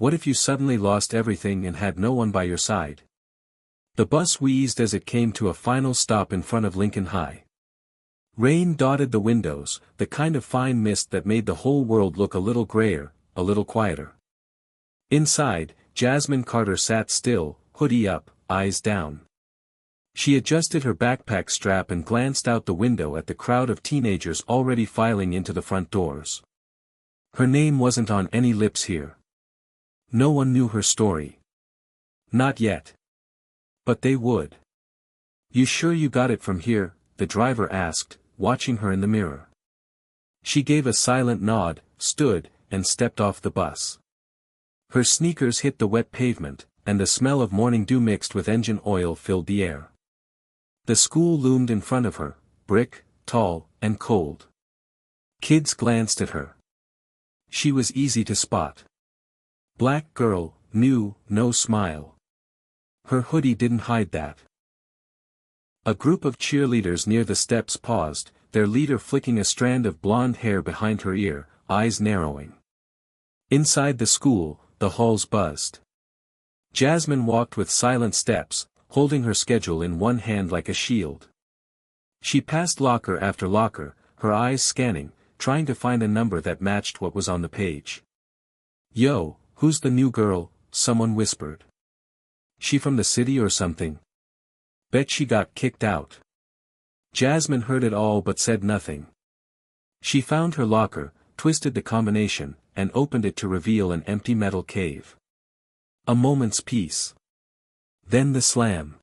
What if you suddenly lost everything and had no one by your side? The bus wheezed as it came to a final stop in front of Lincoln High. Rain dotted the windows, the kind of fine mist that made the whole world look a little grayer, a little quieter. Inside, Jasmine Carter sat still, hoodie up, eyes down. She adjusted her backpack strap and glanced out the window at the crowd of teenagers already filing into the front doors. Her name wasn't on any lips here. No one knew her story. Not yet. But they would. "You sure you got it from here?" the driver asked, watching her in the mirror. She gave a silent nod, stood, and stepped off the bus. Her sneakers hit the wet pavement, and the smell of morning dew mixed with engine oil filled the air. The school loomed in front of her, brick, tall, and cold. Kids glanced at her. She was easy to spot. Black girl, new, no smile. Her hoodie didn't hide that. A group of cheerleaders near the steps paused, their leader flicking a strand of blonde hair behind her ear, eyes narrowing. Inside the school, the halls buzzed. Jasmine walked with silent steps, holding her schedule in one hand like a shield. She passed locker after locker, her eyes scanning, trying to find a number that matched what was on the page. "Yo, who's the new girl?" someone whispered. "She from the city or something? Bet she got kicked out." Jasmine heard it all but said nothing. She found her locker, twisted the combination, and opened it to reveal an empty metal cave. A moment's peace. Then the slam.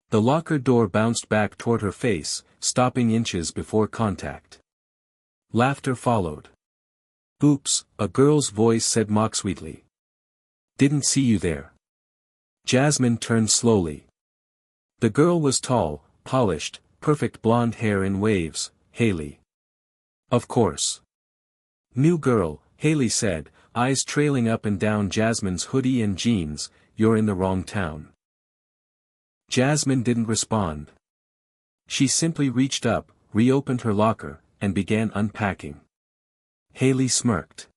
The locker door bounced back toward her face, stopping inches before contact. Laughter followed. "Oops," a girl's voice said mock-sweetly. "Didn't see you there." Jasmine turned slowly. The girl was tall, polished, perfect blonde hair in waves, Haley. Of course. "New girl," Haley said, eyes trailing up and down Jasmine's hoodie and jeans, "you're in the wrong town." Jasmine didn't respond. She simply reached up, reopened her locker, and began unpacking. Haley smirked.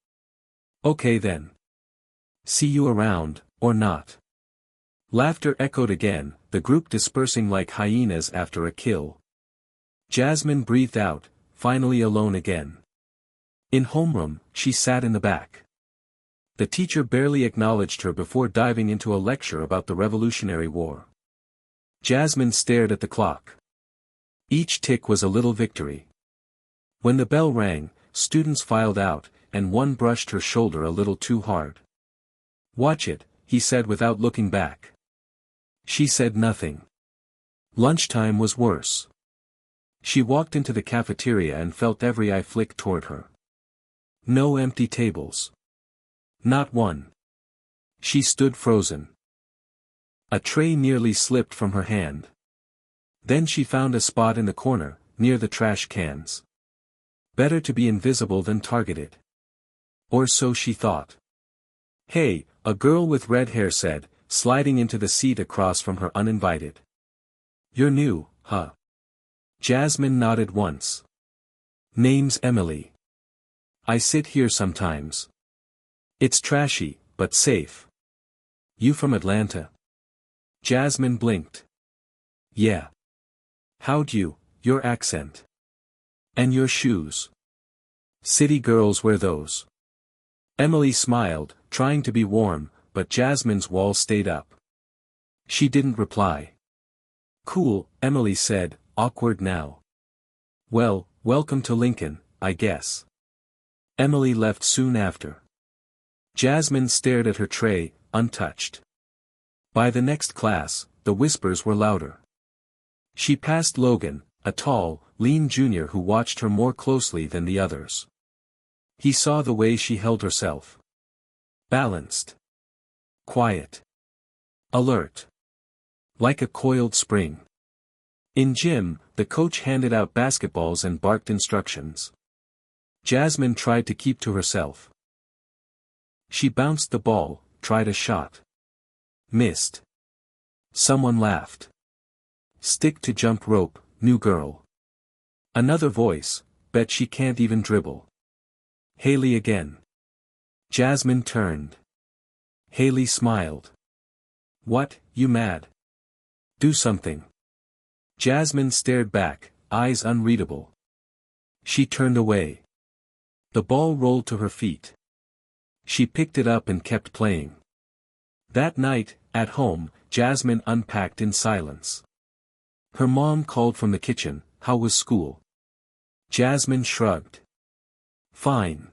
"Okay then. See you around, or not." Laughter echoed again, the group dispersing like hyenas after a kill. Jasmine breathed out, finally alone again. In homeroom, she sat in the back. The teacher barely acknowledged her before diving into a lecture about the Revolutionary War. Jasmine stared at the clock. Each tick was a little victory. When the bell rang, students filed out, and one brushed her shoulder a little too hard. "Watch it," he said without looking back. She said nothing. Lunchtime was worse. She walked into the cafeteria and felt every eye flick toward her. No empty tables. Not one. She stood frozen. A tray nearly slipped from her hand. Then she found a spot in the corner, near the trash cans. Better to be invisible than targeted. Or so she thought. "Hey," a girl with red hair said, sliding into the seat across from her uninvited. "You're new, huh?" Jasmine nodded once. "Name's Emily. I sit here sometimes. It's trashy, but safe." "You from Atlanta?" Jasmine blinked. "Yeah. How'd your accent. And your shoes. City girls wear those." Emily smiled, trying to be warm, but Jasmine's wall stayed up. She didn't reply. "Cool," Emily said, awkward now. "Well, welcome to Lincoln, I guess." Emily left soon after. Jasmine stared at her tray, untouched. By the next class, the whispers were louder. She passed Logan, a tall, lean junior who watched her more closely than the others. He saw the way she held herself. Balanced. Quiet. Alert. Like a coiled spring. In gym, the coach handed out basketballs and barked instructions. Jasmine tried to keep to herself. She bounced the ball, tried a shot. Missed. Someone laughed. "Stick to jump rope, new girl." Another voice, "Bet she can't even dribble." Haley again. Jasmine turned. Haley smiled. What, you mad? Do something. Jasmine stared back, eyes unreadable. She turned away. The ball rolled to her feet. She picked it up and kept playing. That night, at home, Jasmine unpacked in silence. Her mom called from the kitchen, "How was school?" Jasmine shrugged. "Fine."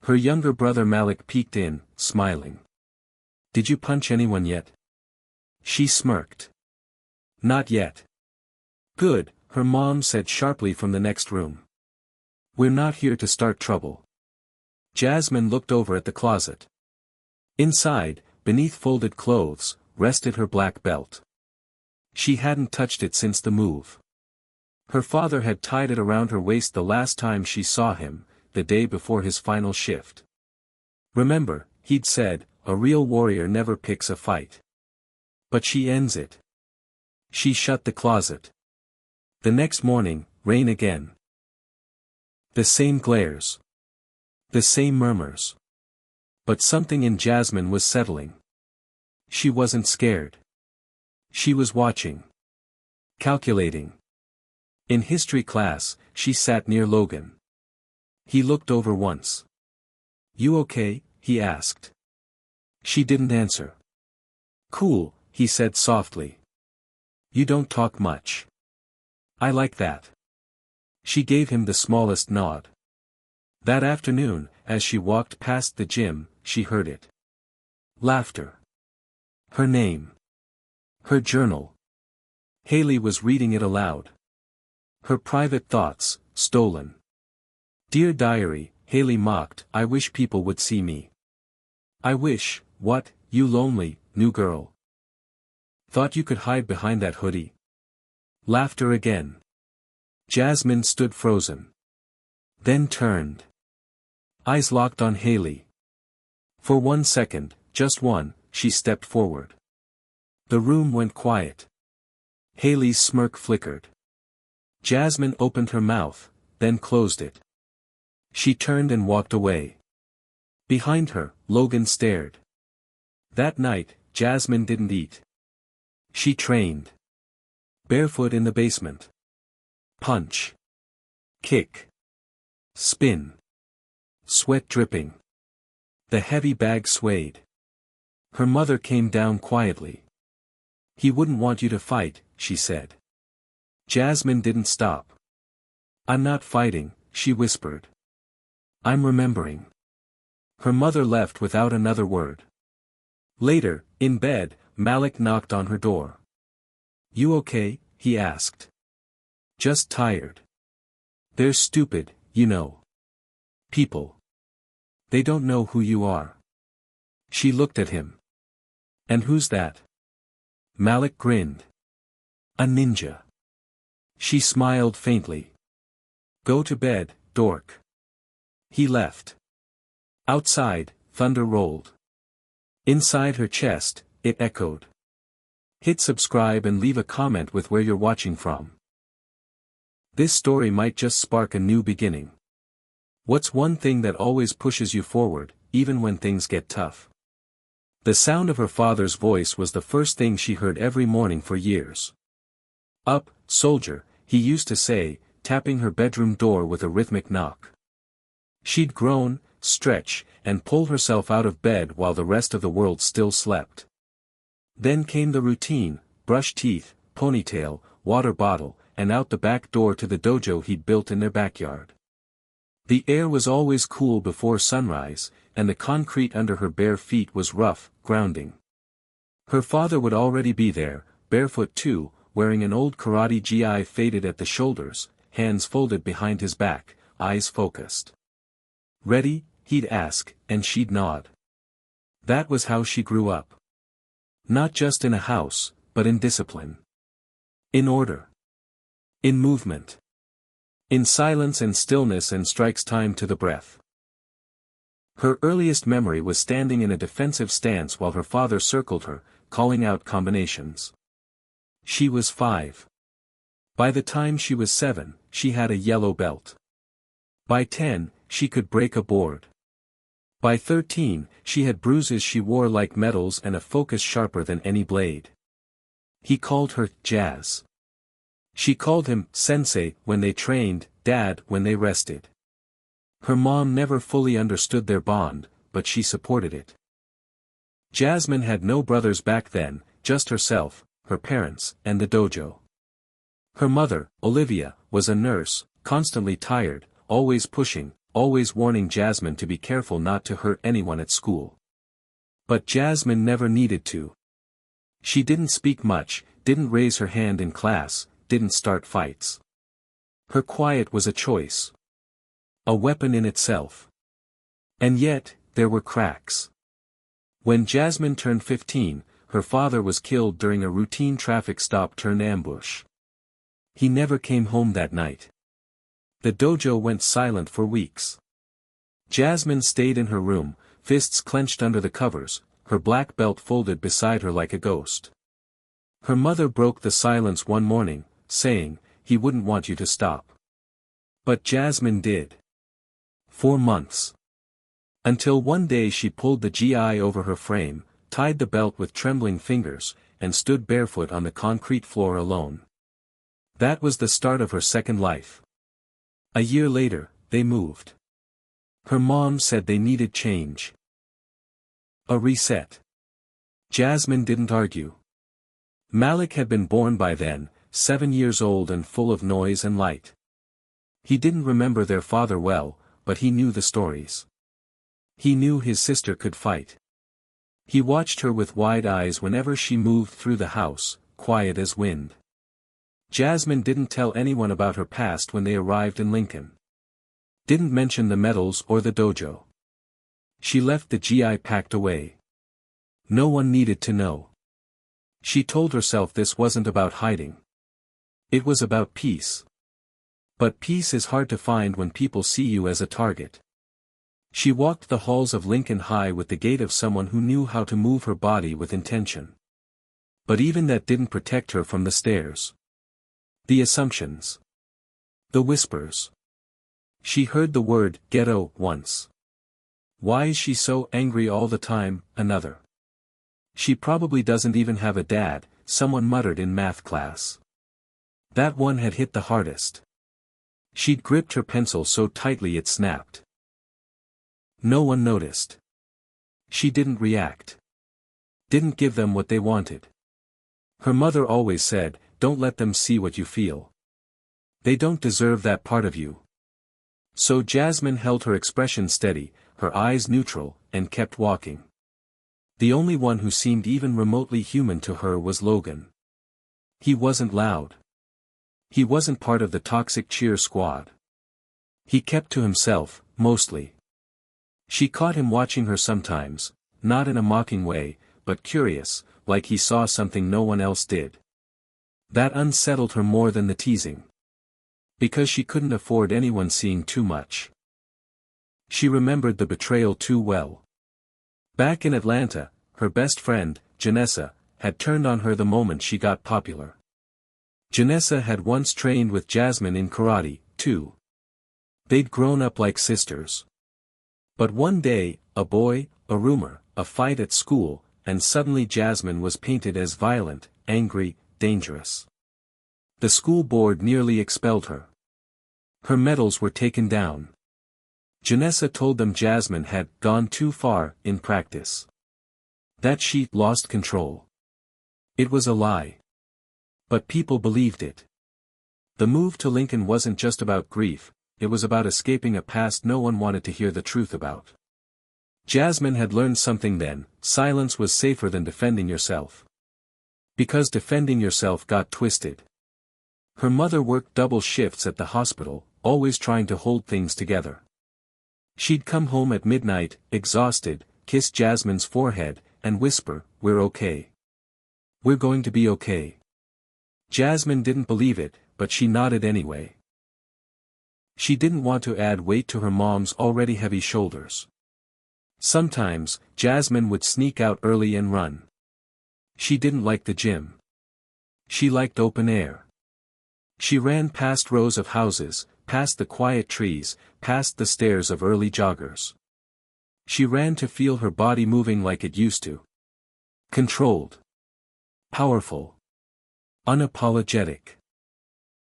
Her younger brother Malik peeked in, smiling. "Did you punch anyone yet?" She smirked. "Not yet." "Good," her mom said sharply from the next room. "We're not here to start trouble." Jasmine looked over at the closet. Inside, beneath folded clothes, rested her black belt. She hadn't touched it since the move. Her father had tied it around her waist the last time she saw him, the day before his final shift. Remember, he'd said, a real warrior never picks a fight. But she ends it. She shut the closet. The next morning, rain again. The same glares. The same murmurs. But something in Jasmine was settling. She wasn't scared. She was watching. Calculating. In history class, she sat near Logan. He looked over once. "You okay?" he asked. She didn't answer. "Cool," he said softly. "You don't talk much. I like that." She gave him the smallest nod. That afternoon, as she walked past the gym, she heard it. Laughter. Her name. Her journal. Haley was reading it aloud. Her private thoughts, stolen. "Dear Diary," Haley mocked, "I wish people would see me." "I wish, what, you lonely, new girl? Thought you could hide behind that hoodie?" Laughter again. Jasmine stood frozen. Then turned. Eyes locked on Haley. For 1 second, just one, she stepped forward. The room went quiet. Haley's smirk flickered. Jasmine opened her mouth, then closed it. She turned and walked away. Behind her, Logan stared. That night, Jasmine didn't eat. She trained. Barefoot in the basement. Punch. Kick. Spin. Sweat dripping. The heavy bag swayed. Her mother came down quietly. "He wouldn't want you to fight," she said. Jasmine didn't stop. "I'm not fighting," she whispered. "I'm remembering." Her mother left without another word. Later, in bed, Malik knocked on her door. "You okay?" he asked. "Just tired. They're stupid, you know. People. They don't know who you are." She looked at him. "And who's that?" Malik grinned. "A ninja." She smiled faintly. "Go to bed, dork." He left. Outside, thunder rolled. Inside her chest, it echoed. Hit subscribe and leave a comment with where you're watching from. This story might just spark a new beginning. What's one thing that always pushes you forward, even when things get tough? The sound of her father's voice was the first thing she heard every morning for years. "Up, soldier," he used to say, tapping her bedroom door with a rhythmic knock. She'd groan, stretch, and pull herself out of bed while the rest of the world still slept. Then came the routine: brush teeth, ponytail, water bottle, and out the back door to the dojo he'd built in their backyard. The air was always cool before sunrise, and the concrete under her bare feet was rough, grounding. Her father would already be there, barefoot too, wearing an old karate gi faded at the shoulders, hands folded behind his back, eyes focused. "Ready?" he'd ask, and she'd nod. That was how she grew up. Not just in a house, but in discipline. In order. In movement. In silence and stillness and strikes time to the breath. Her earliest memory was standing in a defensive stance while her father circled her, calling out combinations. She was 5. By the time she was 7, she had a yellow belt. By 10, she could break a board. By 13, she had bruises she wore like medals and a focus sharper than any blade. He called her Jazz. She called him Sensei when they trained, Dad when they rested. Her mom never fully understood their bond, but she supported it. Jasmine had no brothers back then, just herself, her parents, and the dojo. Her mother, Olivia, was a nurse, constantly tired, always pushing, always warning Jasmine to be careful not to hurt anyone at school. But Jasmine never needed to. She didn't speak much, didn't raise her hand in class, didn't start fights. Her quiet was a choice. A weapon in itself. And yet, there were cracks. When Jasmine turned 15, her father was killed during a routine traffic stop turned ambush. He never came home that night. The dojo went silent for weeks. Jasmine stayed in her room, fists clenched under the covers, her black belt folded beside her like a ghost. Her mother broke the silence one morning, saying, "He wouldn't want you to stop." But Jasmine did. 4 months. Until one day she pulled the GI over her frame, tied the belt with trembling fingers, and stood barefoot on the concrete floor alone. That was the start of her second life. A year later, they moved. Her mom said they needed change. A reset. Jasmine didn't argue. Malik had been born by then, 7 years old and full of noise and light. He didn't remember their father well, but he knew the stories. He knew his sister could fight. He watched her with wide eyes whenever she moved through the house, quiet as wind. Jasmine didn't tell anyone about her past when they arrived in Lincoln. Didn't mention the medals or the dojo. She left the GI packed away. No one needed to know. She told herself this wasn't about hiding. It was about peace. But peace is hard to find when people see you as a target. She walked the halls of Lincoln High with the gait of someone who knew how to move her body with intention. But even that didn't protect her from the stares. The assumptions. The whispers. She heard the word ghetto once. Why is she so angry all the time? Another. She probably doesn't even have a dad, someone muttered in math class. That one had hit the hardest. She'd gripped her pencil so tightly it snapped. No one noticed. She didn't react. Didn't give them what they wanted. Her mother always said, "Don't let them see what you feel. They don't deserve that part of you." So Jasmine held her expression steady, her eyes neutral, and kept walking. The only one who seemed even remotely human to her was Logan. He wasn't loud. He wasn't part of the toxic cheer squad. He kept to himself, mostly. She caught him watching her sometimes, not in a mocking way, but curious, like he saw something no one else did. That unsettled her more than the teasing. Because she couldn't afford anyone seeing too much. She remembered the betrayal too well. Back in Atlanta, her best friend, Janessa, had turned on her the moment she got popular. Janessa had once trained with Jasmine in karate, too. They'd grown up like sisters. But one day, a boy, a rumor, a fight at school, and suddenly Jasmine was painted as violent, angry, dangerous. The school board nearly expelled her. Her medals were taken down. Janessa told them Jasmine had gone too far in practice. That she lost control. It was a lie. But people believed it. The move to Lincoln wasn't just about grief, it was about escaping a past no one wanted to hear the truth about. Jasmine had learned something then: silence was safer than defending yourself. Because defending yourself got twisted. Her mother worked double shifts at the hospital, always trying to hold things together. She'd come home at midnight, exhausted, kiss Jasmine's forehead, and whisper, "We're okay. We're going to be okay." Jasmine didn't believe it, but she nodded anyway. She didn't want to add weight to her mom's already heavy shoulders. Sometimes, Jasmine would sneak out early and run. She didn't like the gym. She liked open air. She ran past rows of houses, past the quiet trees, past the stares of early joggers. She ran to feel her body moving like it used to. Controlled. Powerful. Unapologetic.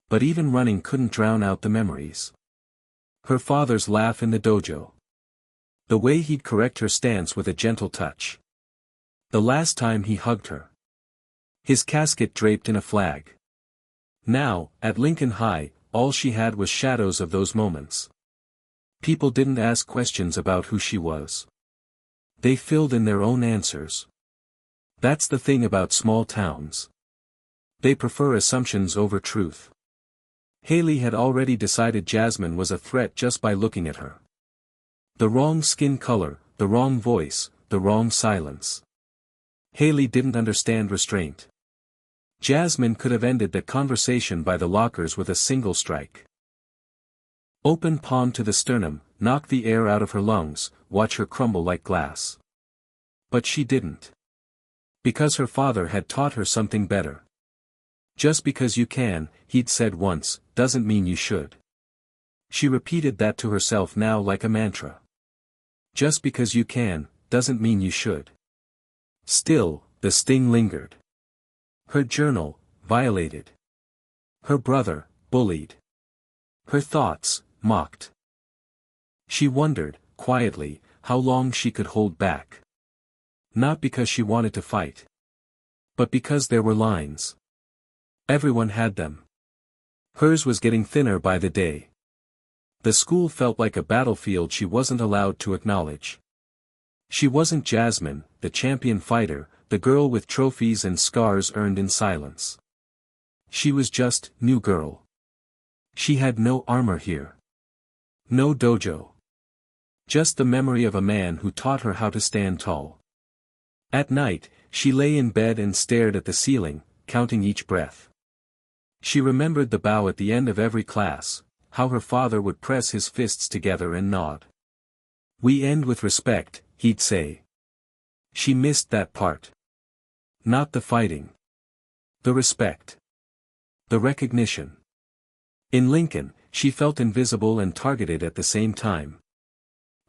But even running couldn't drown out the memories. Her father's laugh in the dojo. The way he'd correct her stance with a gentle touch. The last time he hugged her. His casket draped in a flag. Now, at Lincoln High, all she had was shadows of those moments. People didn't ask questions about who she was. They filled in their own answers. That's the thing about small towns. They prefer assumptions over truth. Haley had already decided Jasmine was a threat just by looking at her. The wrong skin color, the wrong voice, the wrong silence. Haley didn't understand restraint. Jasmine could have ended that conversation by the lockers with a single strike. Open palm to the sternum, knock the air out of her lungs, watch her crumble like glass. But she didn't. Because her father had taught her something better. Just because you can, he'd said once, doesn't mean you should. She repeated that to herself now like a mantra. Just because you can, doesn't mean you should. Still, the sting lingered. Her journal, violated. Her brother, bullied. Her thoughts, mocked. She wondered, quietly, how long she could hold back. Not because she wanted to fight. But because there were lines. Everyone had them. Hers was getting thinner by the day. The school felt like a battlefield she wasn't allowed to acknowledge. She wasn't Jasmine, the champion fighter, the girl with trophies and scars earned in silence. She was just, new girl. She had no armor here. No dojo. Just the memory of a man who taught her how to stand tall. At night, she lay in bed and stared at the ceiling, counting each breath. She remembered the bow at the end of every class, how her father would press his fists together and nod. "We end with respect," he'd say. She missed that part. Not the fighting. The respect. The recognition. In Lincoln, she felt invisible and targeted at the same time.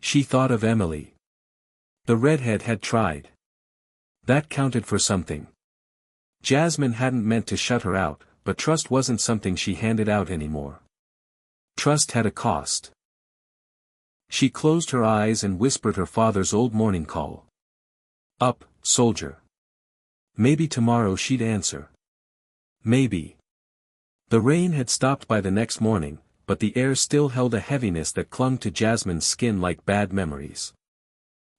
She thought of Emily. The redhead had tried. That counted for something. Jasmine hadn't meant to shut her out, but trust wasn't something she handed out anymore. Trust had a cost. She closed her eyes and whispered her father's old morning call. "Up, soldier." Maybe tomorrow she'd answer. Maybe. The rain had stopped by the next morning, but the air still held a heaviness that clung to Jasmine's skin like bad memories.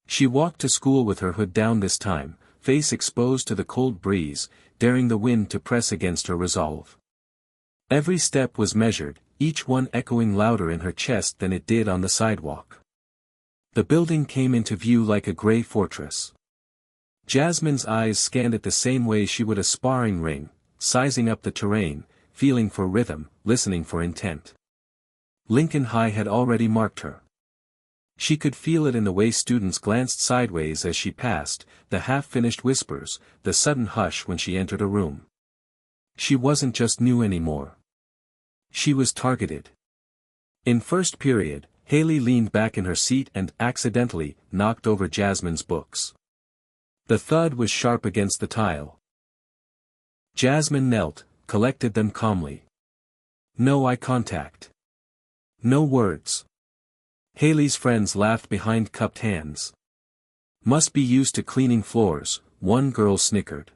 She walked to school with her hood down this time, face exposed to the cold breeze, daring the wind to press against her resolve. Every step was measured, each one echoing louder in her chest than it did on the sidewalk. The building came into view like a gray fortress. Jasmine's eyes scanned it the same way she would a sparring ring, sizing up the terrain, feeling for rhythm, listening for intent. Lincoln High had already marked her. She could feel it in the way students glanced sideways as she passed, the half-finished whispers, the sudden hush when she entered a room. She wasn't just new anymore. She was targeted. In first period, Haley leaned back in her seat and accidentally knocked over Jasmine's books. The thud was sharp against the tile. Jasmine knelt, collected them calmly. No eye contact. No words. Haley's friends laughed behind cupped hands. "Must be used to cleaning floors," one girl snickered.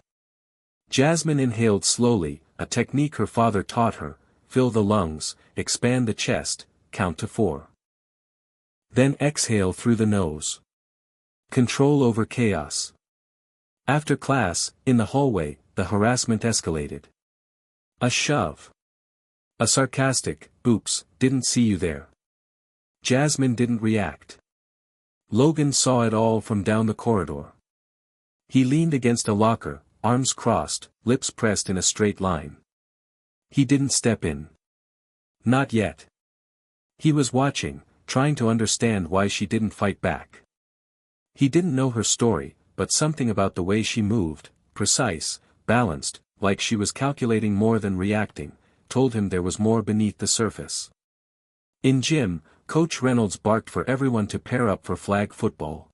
Jasmine inhaled slowly, a technique her father taught her: fill the lungs, expand the chest, count to 4. Then exhale through the nose. Control over chaos. After class, in the hallway, the harassment escalated. A shove. A sarcastic, "Oops, didn't see you there." Jasmine didn't react. Logan saw it all from down the corridor. He leaned against a locker, arms crossed, lips pressed in a straight line. He didn't step in. Not yet. He was watching, trying to understand why she didn't fight back. He didn't know her story, but something about the way she moved, precise, balanced, like she was calculating more than reacting, told him there was more beneath the surface. In gym, Coach Reynolds barked for everyone to pair up for flag football.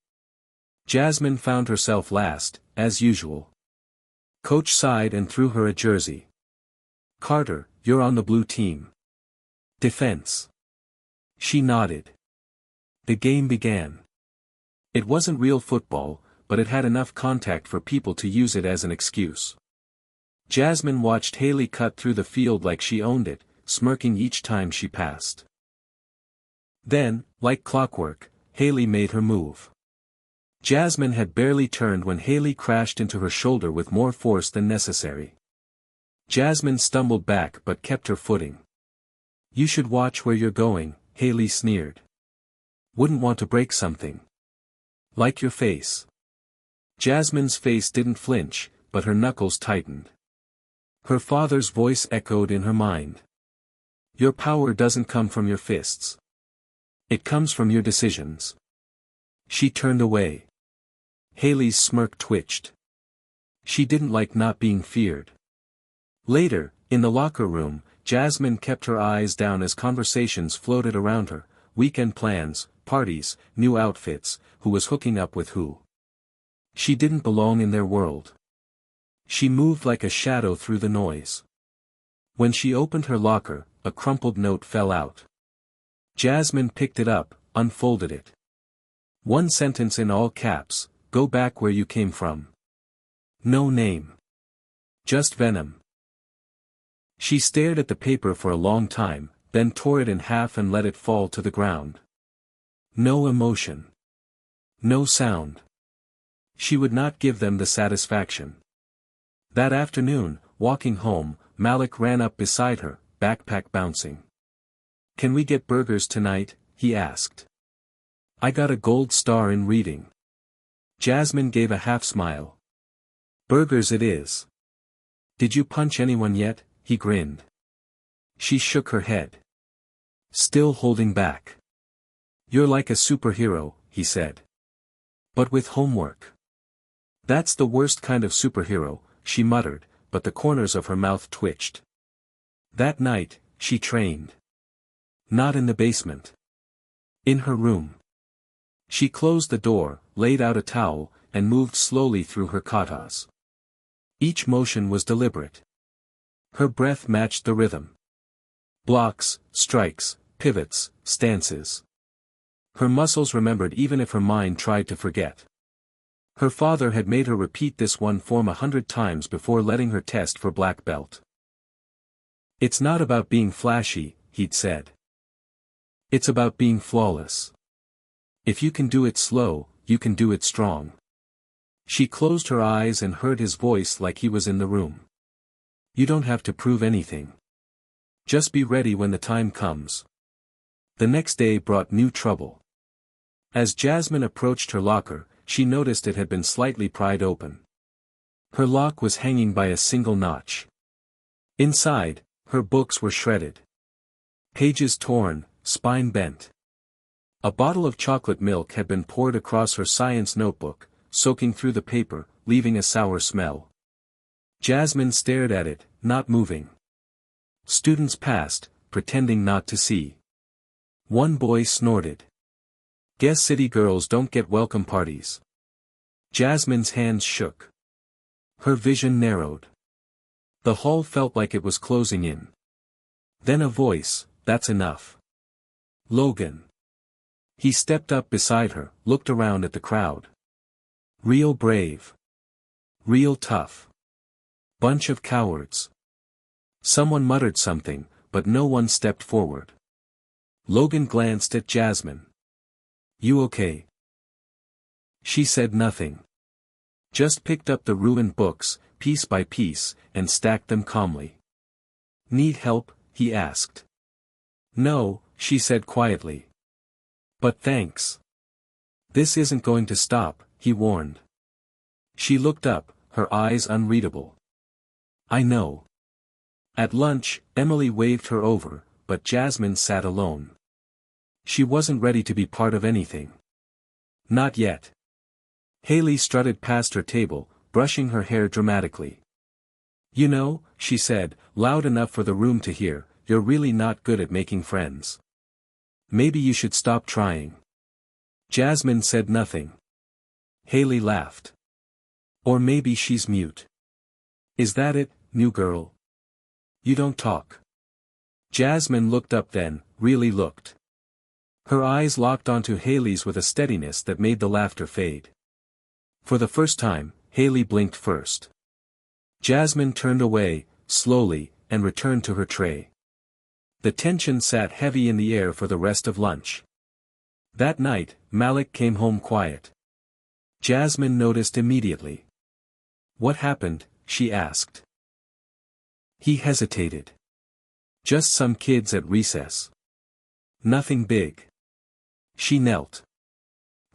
Jasmine found herself last, as usual. Coach sighed and threw her a jersey. "Carter, you're on the blue team. Defense." She nodded. The game began. It wasn't real football, but it had enough contact for people to use it as an excuse. Jasmine watched Haley cut through the field like she owned it, smirking each time she passed. Then, like clockwork, Haley made her move. Jasmine had barely turned when Haley crashed into her shoulder with more force than necessary. Jasmine stumbled back but kept her footing. "You should watch where you're going," Haley sneered. "Wouldn't want to break something. Like your face." Jasmine's face didn't flinch, but her knuckles tightened. Her father's voice echoed in her mind. "Your power doesn't come from your fists. It comes from your decisions." She turned away. Haley's smirk twitched. She didn't like not being feared. Later, in the locker room, Jasmine kept her eyes down as conversations floated around her: weekend plans, parties, new outfits, who was hooking up with who. She didn't belong in their world. She moved like a shadow through the noise. When she opened her locker, a crumpled note fell out. Jasmine picked it up, unfolded it. One sentence in all caps: "Go back where you came from." No name. Just venom. She stared at the paper for a long time, then tore it in half and let it fall to the ground. No emotion. No sound. She would not give them the satisfaction. That afternoon, walking home, Malik ran up beside her, backpack bouncing. "Can we get burgers tonight?" he asked. "I got a gold star in reading." Jasmine gave a half smile. "Burgers it is." "Did you punch anyone yet?" he grinned. She shook her head. Still holding back. "You're like a superhero," he said. "But with homework." "That's the worst kind of superhero," she muttered, but the corners of her mouth twitched. That night, she trained. Not in the basement. In her room. She closed the door, laid out a towel, and moved slowly through her katas. Each motion was deliberate. Her breath matched the rhythm. Blocks, strikes, pivots, stances. Her muscles remembered even if her mind tried to forget. Her father had made her repeat this one form 100 times before letting her test for black belt. "It's not about being flashy," he'd said. "It's about being flawless. If you can do it slow, you can do it strong." She closed her eyes and heard his voice like he was in the room. "You don't have to prove anything. Just be ready when the time comes." The next day brought new trouble. As Jasmine approached her locker, she noticed it had been slightly pried open. Her lock was hanging by a single notch. Inside, her books were shredded. Pages torn, spine bent. A bottle of chocolate milk had been poured across her science notebook, soaking through the paper, leaving a sour smell. Jasmine stared at it, not moving. Students passed, pretending not to see. One boy snorted. "Guess city girls don't get welcome parties." Jasmine's hands shook. Her vision narrowed. The hall felt like it was closing in. Then a voice: "That's enough. Logan." He stepped up beside her, looked around at the crowd. Real brave. Real tough. Bunch of cowards. Someone muttered something, but no one stepped forward. Logan glanced at Jasmine. "You okay?" She said nothing. Just picked up the ruined books, piece by piece, and stacked them calmly. "Need help?" he asked. "No," she said quietly. "But thanks." "This isn't going to stop," he warned. She looked up, her eyes unreadable. "I know." At lunch, Emily waved her over, but Jasmine sat alone. She wasn't ready to be part of anything. Not yet. Haley strutted past her table, brushing her hair dramatically. "You know," she said, loud enough for the room to hear, "you're really not good at making friends. Maybe you should stop trying." Jasmine said nothing. Haley laughed. Or maybe she's mute. Is that it, new girl? You don't talk. Jasmine looked up then, really looked. Her eyes locked onto Haley's with a steadiness that made the laughter fade. For the first time, Haley blinked first. Jasmine turned away, slowly, and returned to her tray. The tension sat heavy in the air for the rest of lunch. That night, Malik came home quiet. Jasmine noticed immediately. What happened? She asked. He hesitated. Just some kids at recess. Nothing big. She knelt.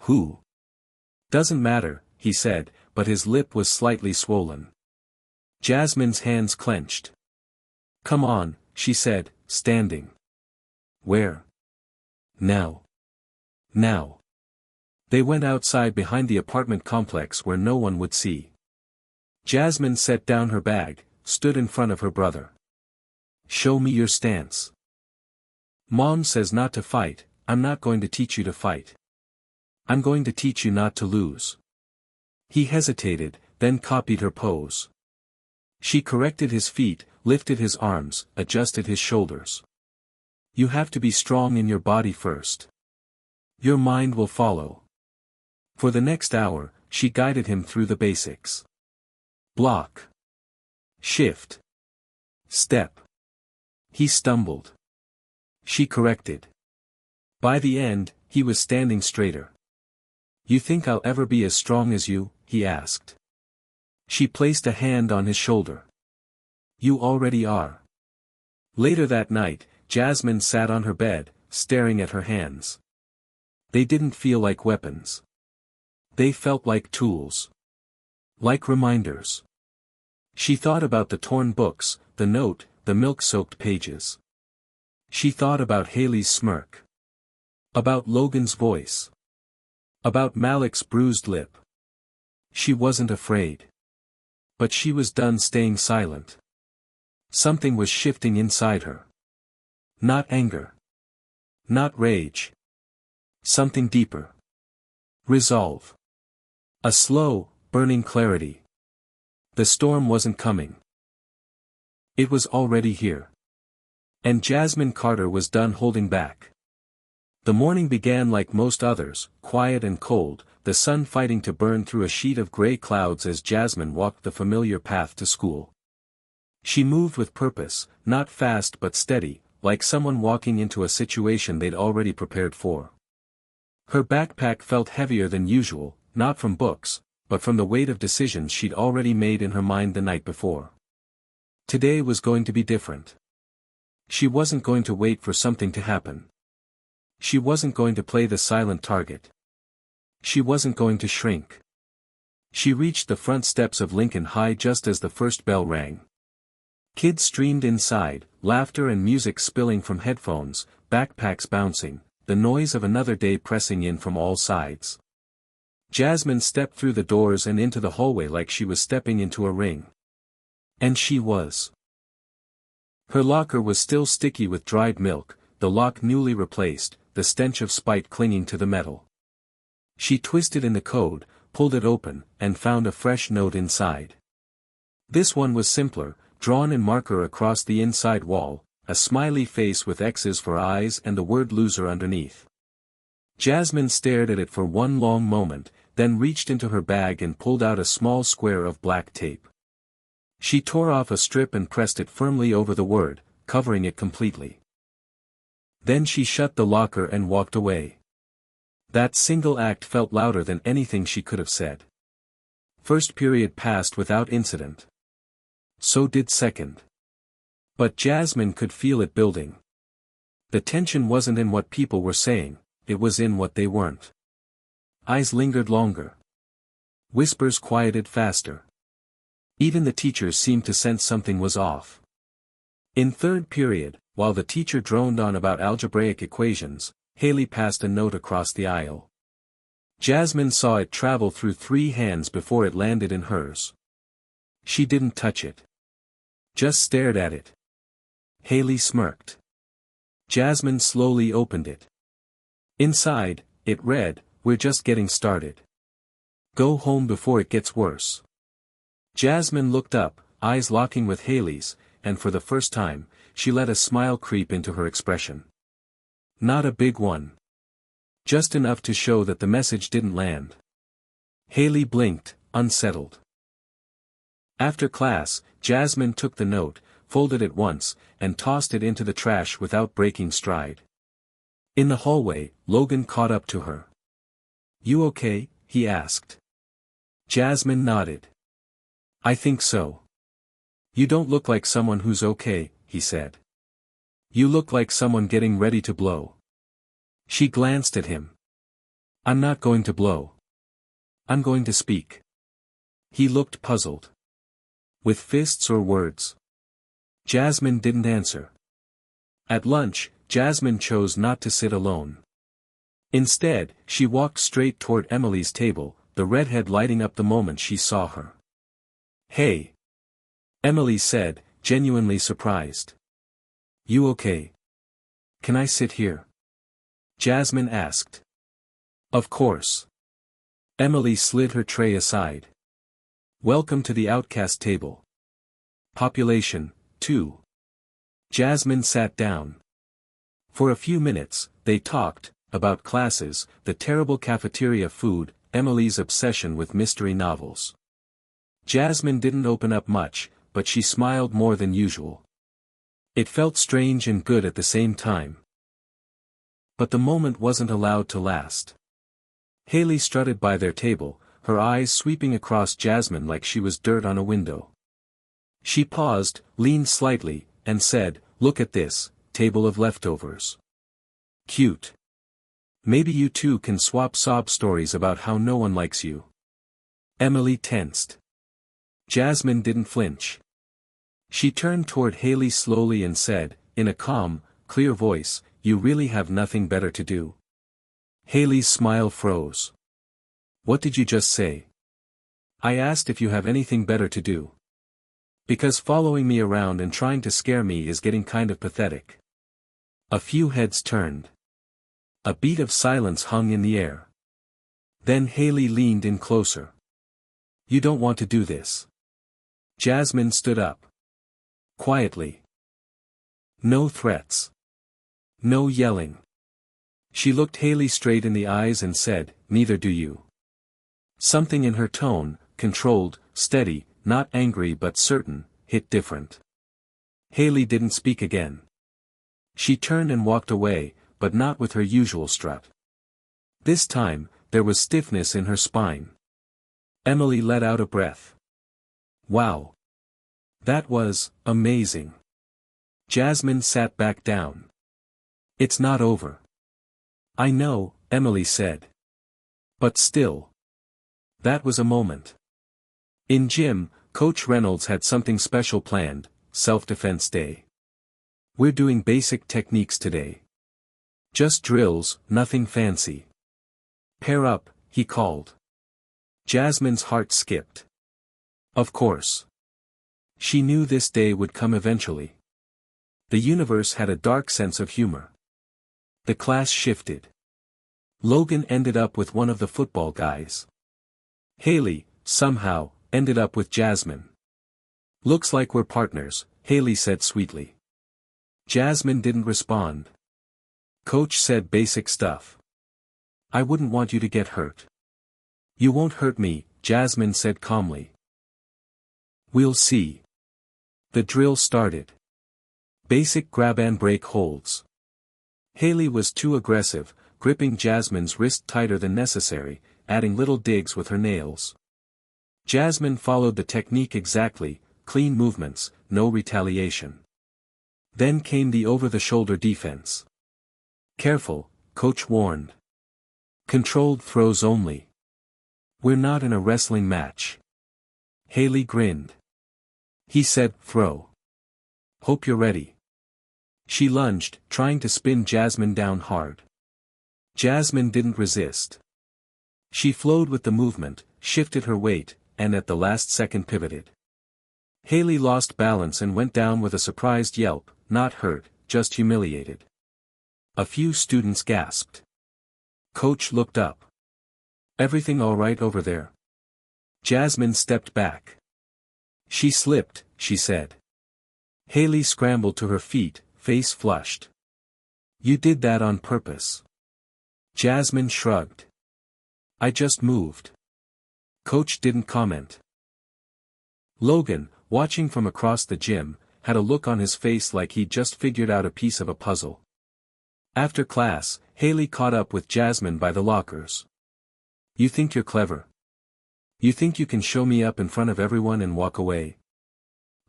Who? Doesn't matter, he said, but his lip was slightly swollen. Jasmine's hands clenched. Come on, she said, standing. Where? Now. Now. They went outside behind the apartment complex where no one would see. Jasmine set down her bag, stood in front of her brother. Show me your stance. Mom says not to fight. I'm not going to teach you to fight. I'm going to teach you not to lose. He hesitated, then copied her pose. She corrected his feet, lifted his arms, adjusted his shoulders. You have to be strong in your body first. Your mind will follow. For the next hour, she guided him through the basics. Block. Shift. Step. He stumbled. She corrected. By the end, he was standing straighter. You think I'll ever be as strong as you? He asked. She placed a hand on his shoulder. You already are. Later that night, Jasmine sat on her bed, staring at her hands. They didn't feel like weapons. They felt like tools. Like reminders. She thought about the torn books, the note, the milk-soaked pages. She thought about Haley's smirk. About Logan's voice. About Malik's bruised lip. She wasn't afraid. But she was done staying silent. Something was shifting inside her. Not anger. Not rage. Something deeper. Resolve. A slow, burning clarity. The storm wasn't coming. It was already here. And Jasmine Carter was done holding back. The morning began like most others, quiet and cold, the sun fighting to burn through a sheet of gray clouds as Jasmine walked the familiar path to school. She moved with purpose, not fast but steady, like someone walking into a situation they'd already prepared for. Her backpack felt heavier than usual, not from books, but from the weight of decisions she'd already made in her mind the night before. Today was going to be different. She wasn't going to wait for something to happen. She wasn't going to play the silent target. She wasn't going to shrink. She reached the front steps of Lincoln High just as the first bell rang. Kids streamed inside, laughter and music spilling from headphones, backpacks bouncing, the noise of another day pressing in from all sides. Jasmine stepped through the doors and into the hallway like she was stepping into a ring. And she was. Her locker was still sticky with dried milk, the lock newly replaced, the stench of spite clinging to the metal. She twisted in the code, pulled it open, and found a fresh note inside. This one was simpler, drawn in marker across the inside wall, a smiley face with X's for eyes and the word loser underneath. Jasmine stared at it for one long moment, then reached into her bag and pulled out a small square of black tape. She tore off a strip and pressed it firmly over the word, covering it completely. Then she shut the locker and walked away. That single act felt louder than anything she could have said. First period passed without incident. So did second. But Jasmine could feel it building. The tension wasn't in what people were saying, it was in what they weren't. Eyes lingered longer. Whispers quieted faster. Even the teachers seemed to sense something was off. In third period, while the teacher droned on about algebraic equations, Haley passed a note across the aisle. Jasmine saw it travel through 3 hands before it landed in hers. She didn't touch it. Just stared at it. Haley smirked. Jasmine slowly opened it. Inside, it read, "We're just getting started." Go home before it gets worse. Jasmine looked up, eyes locking with Haley's, and for the first time, she let a smile creep into her expression. Not a big one. Just enough to show that the message didn't land. Haley blinked, unsettled. After class, Jasmine took the note, folded it once, and tossed it into the trash without breaking stride. In the hallway, Logan caught up to her. You okay? He asked. Jasmine nodded. I think so. You don't look like someone who's okay, he said. You look like someone getting ready to blow. She glanced at him. I'm not going to blow. I'm going to speak. He looked puzzled. With fists or words? Jasmine didn't answer. At lunch, Jasmine chose not to sit alone. Instead, she walked straight toward Emily's table, the redhead lighting up the moment she saw her. Hey! Emily said, genuinely surprised. You okay? Can I sit here? Jasmine asked. Of course. Emily slid her tray aside. Welcome to the outcast table. Population, 2. Jasmine sat down. For a few minutes, they talked, about classes, the terrible cafeteria food, Emily's obsession with mystery novels. Jasmine didn't open up much, but she smiled more than usual. It felt strange and good at the same time. But the moment wasn't allowed to last. Haley strutted by their table, her eyes sweeping across Jasmine like she was dirt on a window. She paused, leaned slightly, and said, Look at this, table of leftovers. Cute. Maybe you two can swap sob stories about how no one likes you. Emily tensed. Jasmine didn't flinch. She turned toward Haley slowly and said, in a calm, clear voice, You really have nothing better to do. Haley's smile froze. What did you just say? I asked if you have anything better to do. Because following me around and trying to scare me is getting kind of pathetic. A few heads turned. A beat of silence hung in the air. Then Haley leaned in closer. You don't want to do this. Jasmine stood up. Quietly. No threats. No yelling. She looked Haley straight in the eyes and said, Neither do you. Something in her tone, controlled, steady, not angry but certain, hit different. Haley didn't speak again. She turned and walked away, but not with her usual strut. This time, there was stiffness in her spine. Emily let out a breath. Wow. That was amazing. Jasmine sat back down. It's not over. I know, Emily said. But still. That was a moment. In gym, Coach Reynolds had something special planned, self-defense day. We're doing basic techniques today. Just drills, nothing fancy. Pair up, he called. Jasmine's heart skipped. Of course. She knew this day would come eventually. The universe had a dark sense of humor. The class shifted. Logan ended up with one of the football guys. Haley, somehow, ended up with Jasmine. Looks like we're partners, Haley said sweetly. Jasmine didn't respond. Coach said basic stuff. I wouldn't want you to get hurt. You won't hurt me, Jasmine said calmly. We'll see. The drill started. Basic grab and break holds. Haley was too aggressive, gripping Jasmine's wrist tighter than necessary, adding little digs with her nails. Jasmine followed the technique exactly, clean movements, no retaliation. Then came the over-the-shoulder defense. Careful, Coach warned. Controlled throws only. We're not in a wrestling match. Haley grinned. He said, throw. Hope you're ready. She lunged, trying to spin Jasmine down hard. Jasmine didn't resist. She flowed with the movement, shifted her weight, and at the last second pivoted. Haley lost balance and went down with a surprised yelp, not hurt, just humiliated. A few students gasped. Coach looked up. Everything all right over there? Jasmine stepped back. She slipped, she said. Haley scrambled to her feet, face flushed. You did that on purpose. Jasmine shrugged. I just moved. Coach didn't comment. Logan, watching from across the gym, had a look on his face like he'd just figured out a piece of a puzzle. After class, Haley caught up with Jasmine by the lockers. You think you're clever? You think you can show me up in front of everyone and walk away?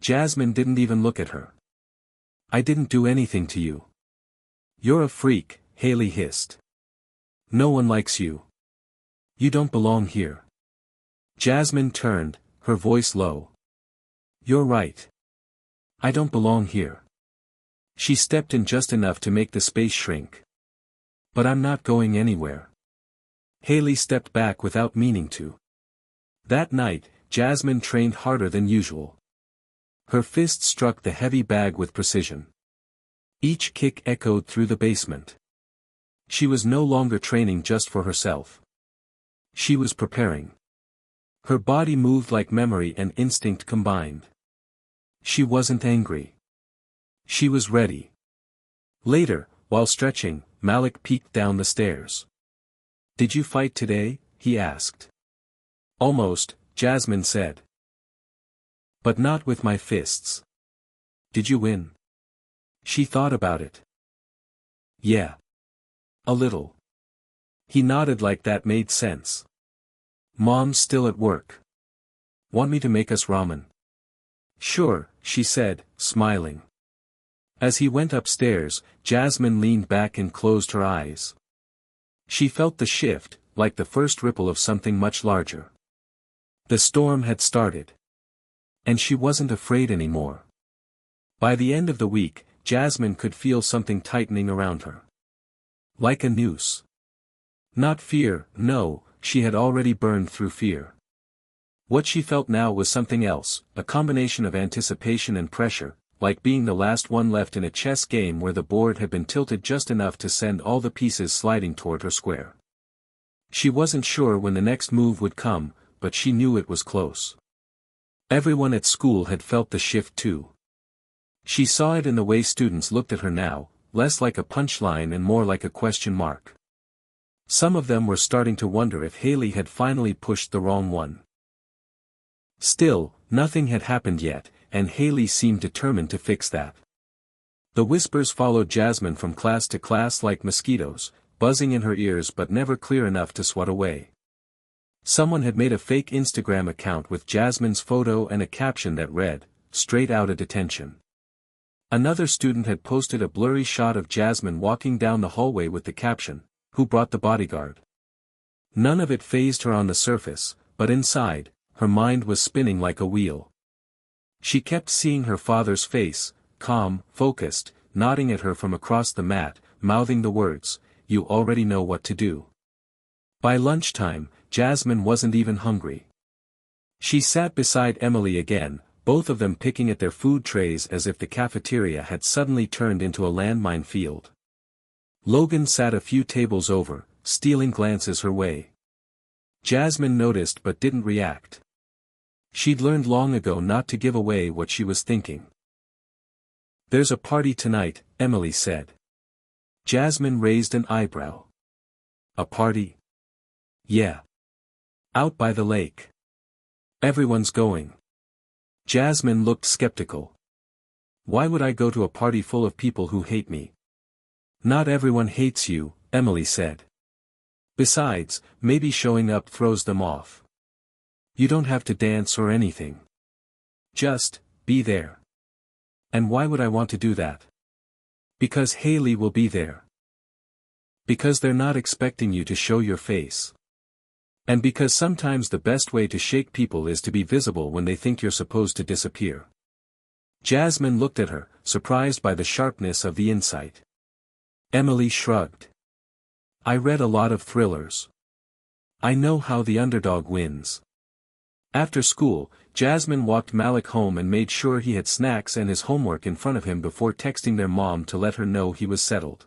Jasmine didn't even look at her. I didn't do anything to you. You're a freak, Haley hissed. No one likes you. You don't belong here. Jasmine turned, her voice low. You're right. I don't belong here. She stepped in just enough to make the space shrink. But I'm not going anywhere. Haley stepped back without meaning to. That night, Jasmine trained harder than usual. Her fist struck the heavy bag with precision. Each kick echoed through the basement. She was no longer training just for herself. She was preparing. Her body moved like memory and instinct combined. She wasn't angry. She was ready. Later, while stretching, Malik peeked down the stairs. Did you fight today? He asked. Almost, Jasmine said. But not with my fists. Did you win? She thought about it. Yeah. A little. He nodded like that made sense. Mom's still at work. Want me to make us ramen? Sure, she said, smiling. As he went upstairs, Jasmine leaned back and closed her eyes. She felt the shift, like the first ripple of something much larger. The storm had started. And she wasn't afraid anymore. By the end of the week, Jasmine could feel something tightening around her. Like a noose. Not fear, no, she had already burned through fear. What she felt now was something else, a combination of anticipation and pressure, like being the last one left in a chess game where the board had been tilted just enough to send all the pieces sliding toward her square. She wasn't sure when the next move would come, but she knew it was close. Everyone at school had felt the shift too. She saw it in the way students looked at her now, less like a punchline and more like a question mark. Some of them were starting to wonder if Haley had finally pushed the wrong one. Still, nothing had happened yet, and Haley seemed determined to fix that. The whispers followed Jasmine from class to class like mosquitoes, buzzing in her ears but never clear enough to swat away. Someone had made a fake Instagram account with Jasmine's photo and a caption that read, "Straight out of detention." Another student had posted a blurry shot of Jasmine walking down the hallway with the caption, "Who brought the bodyguard?" None of it fazed her on the surface, but inside, her mind was spinning like a wheel. She kept seeing her father's face, calm, focused, nodding at her from across the mat, mouthing the words, "You already know what to do." By lunchtime, Jasmine wasn't even hungry. She sat beside Emily again, both of them picking at their food trays as if the cafeteria had suddenly turned into a landmine field. Logan sat a few tables over, stealing glances her way. Jasmine noticed but didn't react. She'd learned long ago not to give away what she was thinking. "There's a party tonight," Emily said. Jasmine raised an eyebrow. "A party?" "Yeah. Out by the lake. Everyone's going." Jasmine looked skeptical. "Why would I go to a party full of people who hate me?" "Not everyone hates you," Emily said. "Besides, maybe showing up throws them off. You don't have to dance or anything. Just, be there." "And why would I want to do that?" "Because Haley will be there. Because they're not expecting you to show your face. And because sometimes the best way to shake people is to be visible when they think you're supposed to disappear." Jasmine looked at her, surprised by the sharpness of the insight. Emily shrugged. "I read a lot of thrillers. I know how the underdog wins." After school, Jasmine walked Malik home and made sure he had snacks and his homework in front of him before texting their mom to let her know he was settled.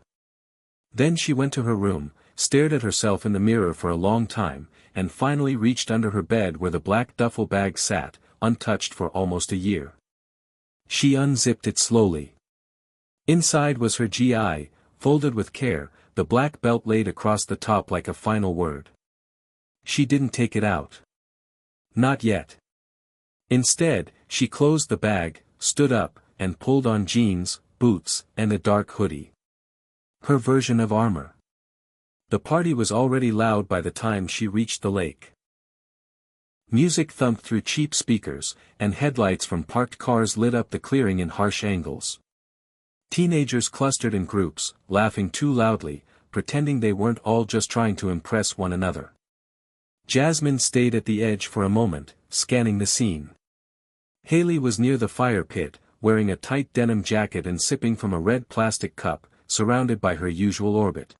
Then she went to her room, stared at herself in the mirror for a long time, and finally reached under her bed where the black duffel bag sat, untouched for almost a year. She unzipped it slowly. Inside was her GI, folded with care, the black belt laid across the top like a final word. She didn't take it out. Not yet. Instead, she closed the bag, stood up, and pulled on jeans, boots, and a dark hoodie. Her version of armor. The party was already loud by the time she reached the lake. Music thumped through cheap speakers, and headlights from parked cars lit up the clearing in harsh angles. Teenagers clustered in groups, laughing too loudly, pretending they weren't all just trying to impress one another. Jasmine stayed at the edge for a moment, scanning the scene. Haley was near the fire pit, wearing a tight denim jacket and sipping from a red plastic cup, surrounded by her usual orbit.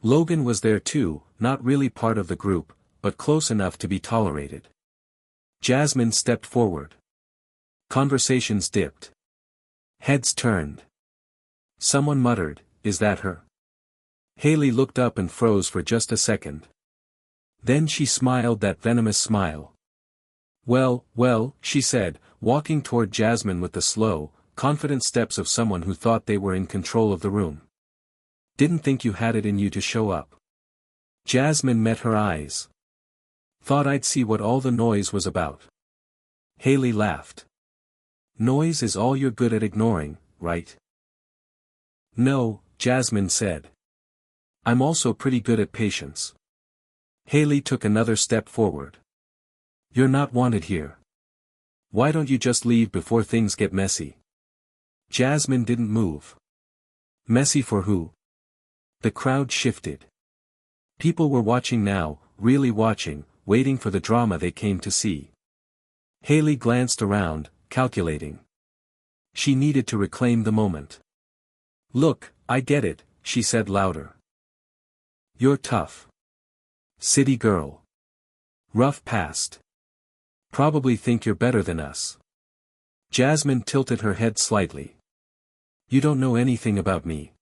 Logan was there too, not really part of the group, but close enough to be tolerated. Jasmine stepped forward. Conversations dipped. Heads turned. Someone muttered, "Is that her?" Haley looked up and froze for just a second. Then she smiled that venomous smile. Well, she said, walking toward Jasmine with the slow, confident steps of someone who thought they were in control of the room. "Didn't think you had it in you to show up." Jasmine met her eyes. "Thought I'd see what all the noise was about." Haley laughed. "Noise is all you're good at ignoring, right?" "No," Jasmine said. "I'm also pretty good at patience." Haley took another step forward. "You're not wanted here. Why don't you just leave before things get messy?" Jasmine didn't move. Messy for who? The crowd shifted. People were watching now, really watching, waiting for the drama they came to see. Haley glanced around, calculating. She needed to reclaim the moment. "Look, I get it," she said louder. "You're tough. City girl. Rough past. Probably think you're better than us." Jasmine tilted her head slightly. "You don't know anything about me."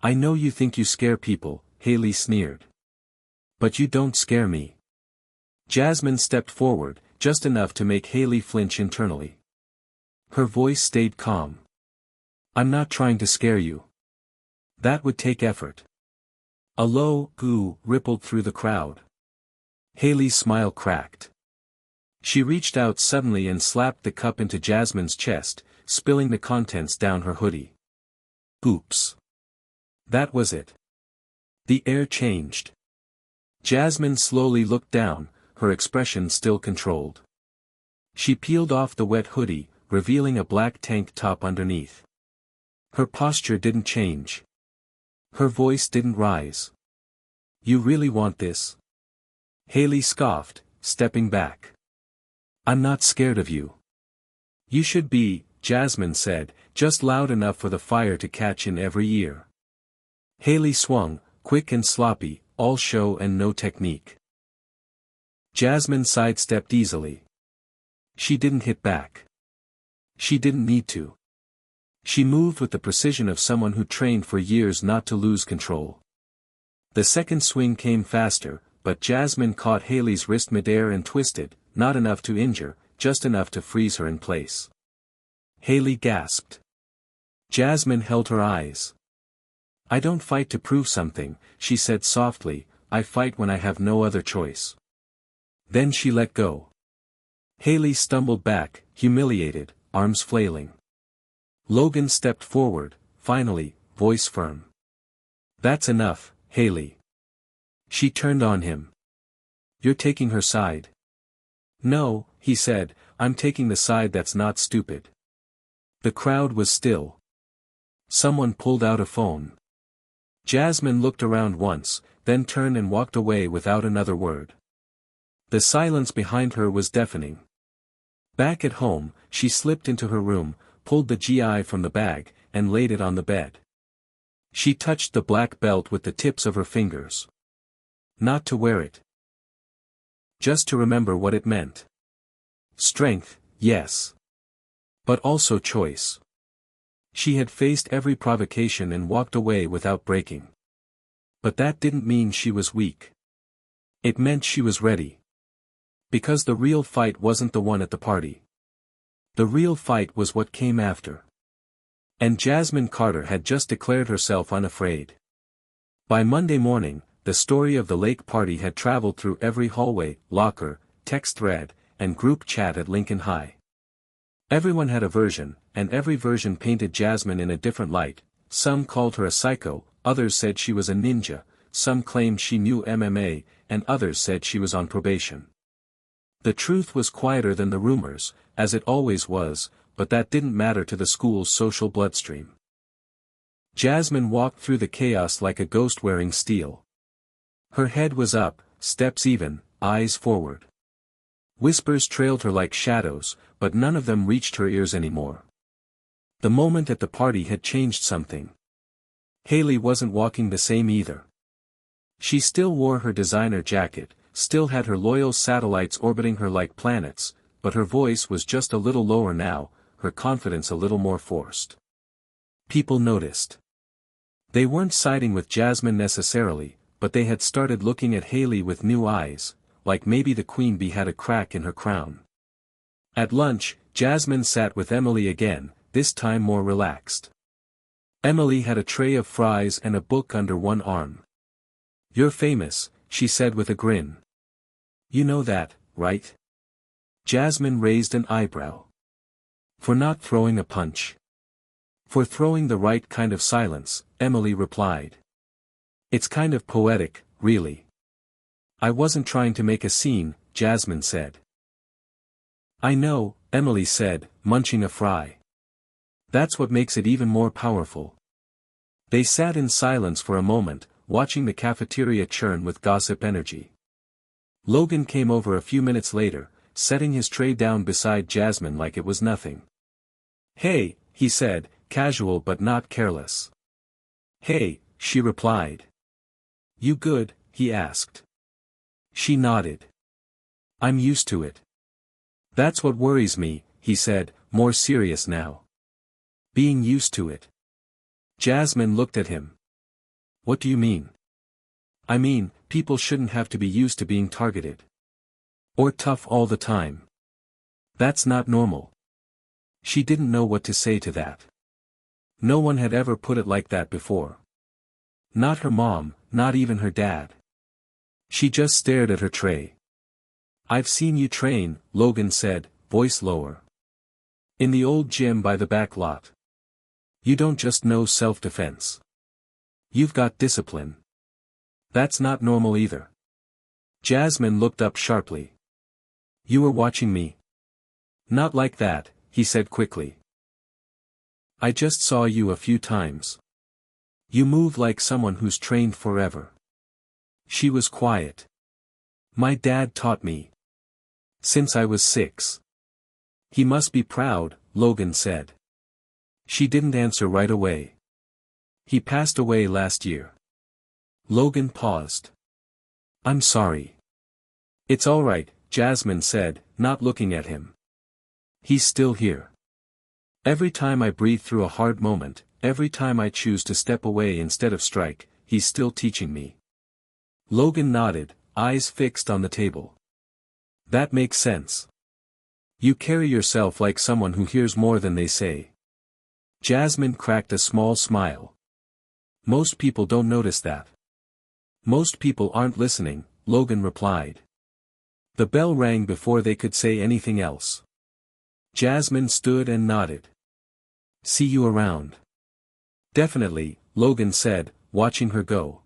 "I know you think you scare people," Haley sneered. "But you don't scare me." Jasmine stepped forward, just enough to make Haley flinch internally. Her voice stayed calm. "I'm not trying to scare you. That would take effort." A low "ooh" rippled through the crowd. Haley's smile cracked. She reached out suddenly and slapped the cup into Jasmine's chest, spilling the contents down her hoodie. Oops. That was it. The air changed. Jasmine slowly looked down, her expression still controlled. She peeled off the wet hoodie, revealing a black tank top underneath. Her posture didn't change. Her voice didn't rise. "You really want this?" Haley scoffed, stepping back. "I'm not scared of you." "You should be," Jasmine said, just loud enough for the fire to catch in every ear. Haley swung, quick and sloppy, all show and no technique. Jasmine sidestepped easily. She didn't hit back. She didn't need to. She moved with the precision of someone who trained for years not to lose control. The second swing came faster, but Jasmine caught Haley's wrist midair and twisted, not enough to injure, just enough to freeze her in place. Haley gasped. Jasmine held her eyes. "I don't fight to prove something," she said softly, "I fight when I have no other choice." Then she let go. Haley stumbled back, humiliated, arms flailing. Logan stepped forward, finally, voice firm. "That's enough, Haley." She turned on him. "You're taking her side." "No," he said, "I'm taking the side that's not stupid." The crowd was still. Someone pulled out a phone. Jasmine looked around once, then turned and walked away without another word. The silence behind her was deafening. Back at home, she slipped into her room, pulled the GI from the bag, and laid it on the bed. She touched the black belt with the tips of her fingers. Not to wear it. Just to remember what it meant. Strength, yes. But also choice. She had faced every provocation and walked away without breaking. But that didn't mean she was weak. It meant she was ready. Because the real fight wasn't the one at the party. The real fight was what came after. And Jasmine Carter had just declared herself unafraid. By Monday morning, the story of the lake party had traveled through every hallway, locker, text thread, and group chat at Lincoln High. Everyone had a version, and every version painted Jasmine in a different light. Some called her a psycho, others said she was a ninja, some claimed she knew MMA, and others said she was on probation. The truth was quieter than the rumors, as it always was, but that didn't matter to the school's social bloodstream. Jasmine walked through the chaos like a ghost wearing steel. Her head was up, steps even, eyes forward. Whispers trailed her like shadows, but none of them reached her ears anymore. The moment at the party had changed something. Haley wasn't walking the same either. She still wore her designer jacket, still had her loyal satellites orbiting her like planets, but her voice was just a little lower now, her confidence a little more forced. People noticed. They weren't siding with Jasmine necessarily, but they had started looking at Haley with new eyes, like maybe the queen bee had a crack in her crown. At lunch, Jasmine sat with Emily again, this time more relaxed. Emily had a tray of fries and a book under one arm. "You're famous," she said with a grin. "You know that, right?" Jasmine raised an eyebrow. "For not throwing a punch." "For throwing the right kind of silence," Emily replied. "It's kind of poetic, really." "I wasn't trying to make a scene," Jasmine said. "I know," Emily said, munching a fry. "That's what makes it even more powerful." They sat in silence for a moment, watching the cafeteria churn with gossip energy. Logan came over a few minutes later, setting his tray down beside Jasmine like it was nothing. "Hey," he said, casual but not careless. "Hey," she replied. "You good?" he asked. She nodded. "I'm used to it." "That's what worries me," he said, more serious now. "Being used to it." Jasmine looked at him. "What do you mean?" "I mean, people shouldn't have to be used to being targeted. Or tough all the time. That's not normal." She didn't know what to say to that. No one had ever put it like that before. Not her mom, not even her dad. She just stared at her tray. "I've seen you train," Logan said, voice lower. "In the old gym by the back lot. You don't just know self-defense. You've got discipline. That's not normal either." Jasmine looked up sharply. "You were watching me?" "Not like that," he said quickly. "I just saw you a few times. You move like someone who's trained forever." She was quiet. "My dad taught me. Since I was 6. He must be proud," Logan said. She didn't answer right away. "He passed away last year." Logan paused. "I'm sorry." "It's all right," Jasmine said, not looking at him. "He's still here. Every time I breathe through a hard moment, every time I choose to step away instead of strike, he's still teaching me." Logan nodded, eyes fixed on the table. "That makes sense. You carry yourself like someone who hears more than they say." Jasmine cracked a small smile. "Most people don't notice that." "Most people aren't listening," Logan replied. The bell rang before they could say anything else. Jasmine stood and nodded. "See you around." "Definitely," Logan said, watching her go.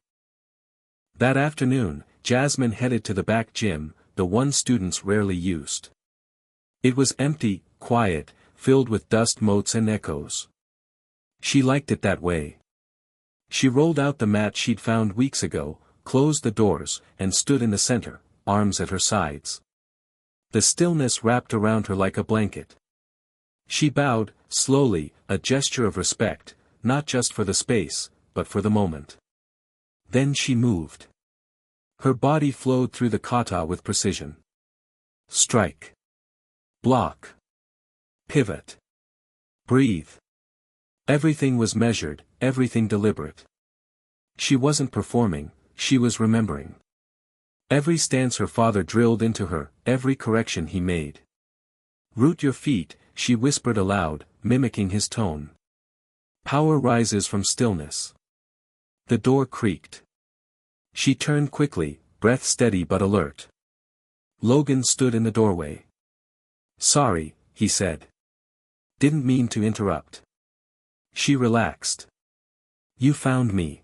That afternoon, Jasmine headed to the back gym, the one students rarely used. It was empty, quiet, filled with dust motes and echoes. She liked it that way. She rolled out the mat she'd found weeks ago, closed the doors, and stood in the center, arms at her sides. The stillness wrapped around her like a blanket. She bowed, slowly, a gesture of respect, not just for the space, but for the moment. Then she moved. Her body flowed through the kata with precision. Strike. Block. Pivot. Breathe. Everything was measured, everything deliberate. She wasn't performing, she was remembering. Every stance her father drilled into her, every correction he made. Root your feet, she whispered aloud, mimicking his tone. Power rises from stillness. The door creaked. She turned quickly, breath steady but alert. Logan stood in the doorway. Sorry, he said. Didn't mean to interrupt. She relaxed. You found me.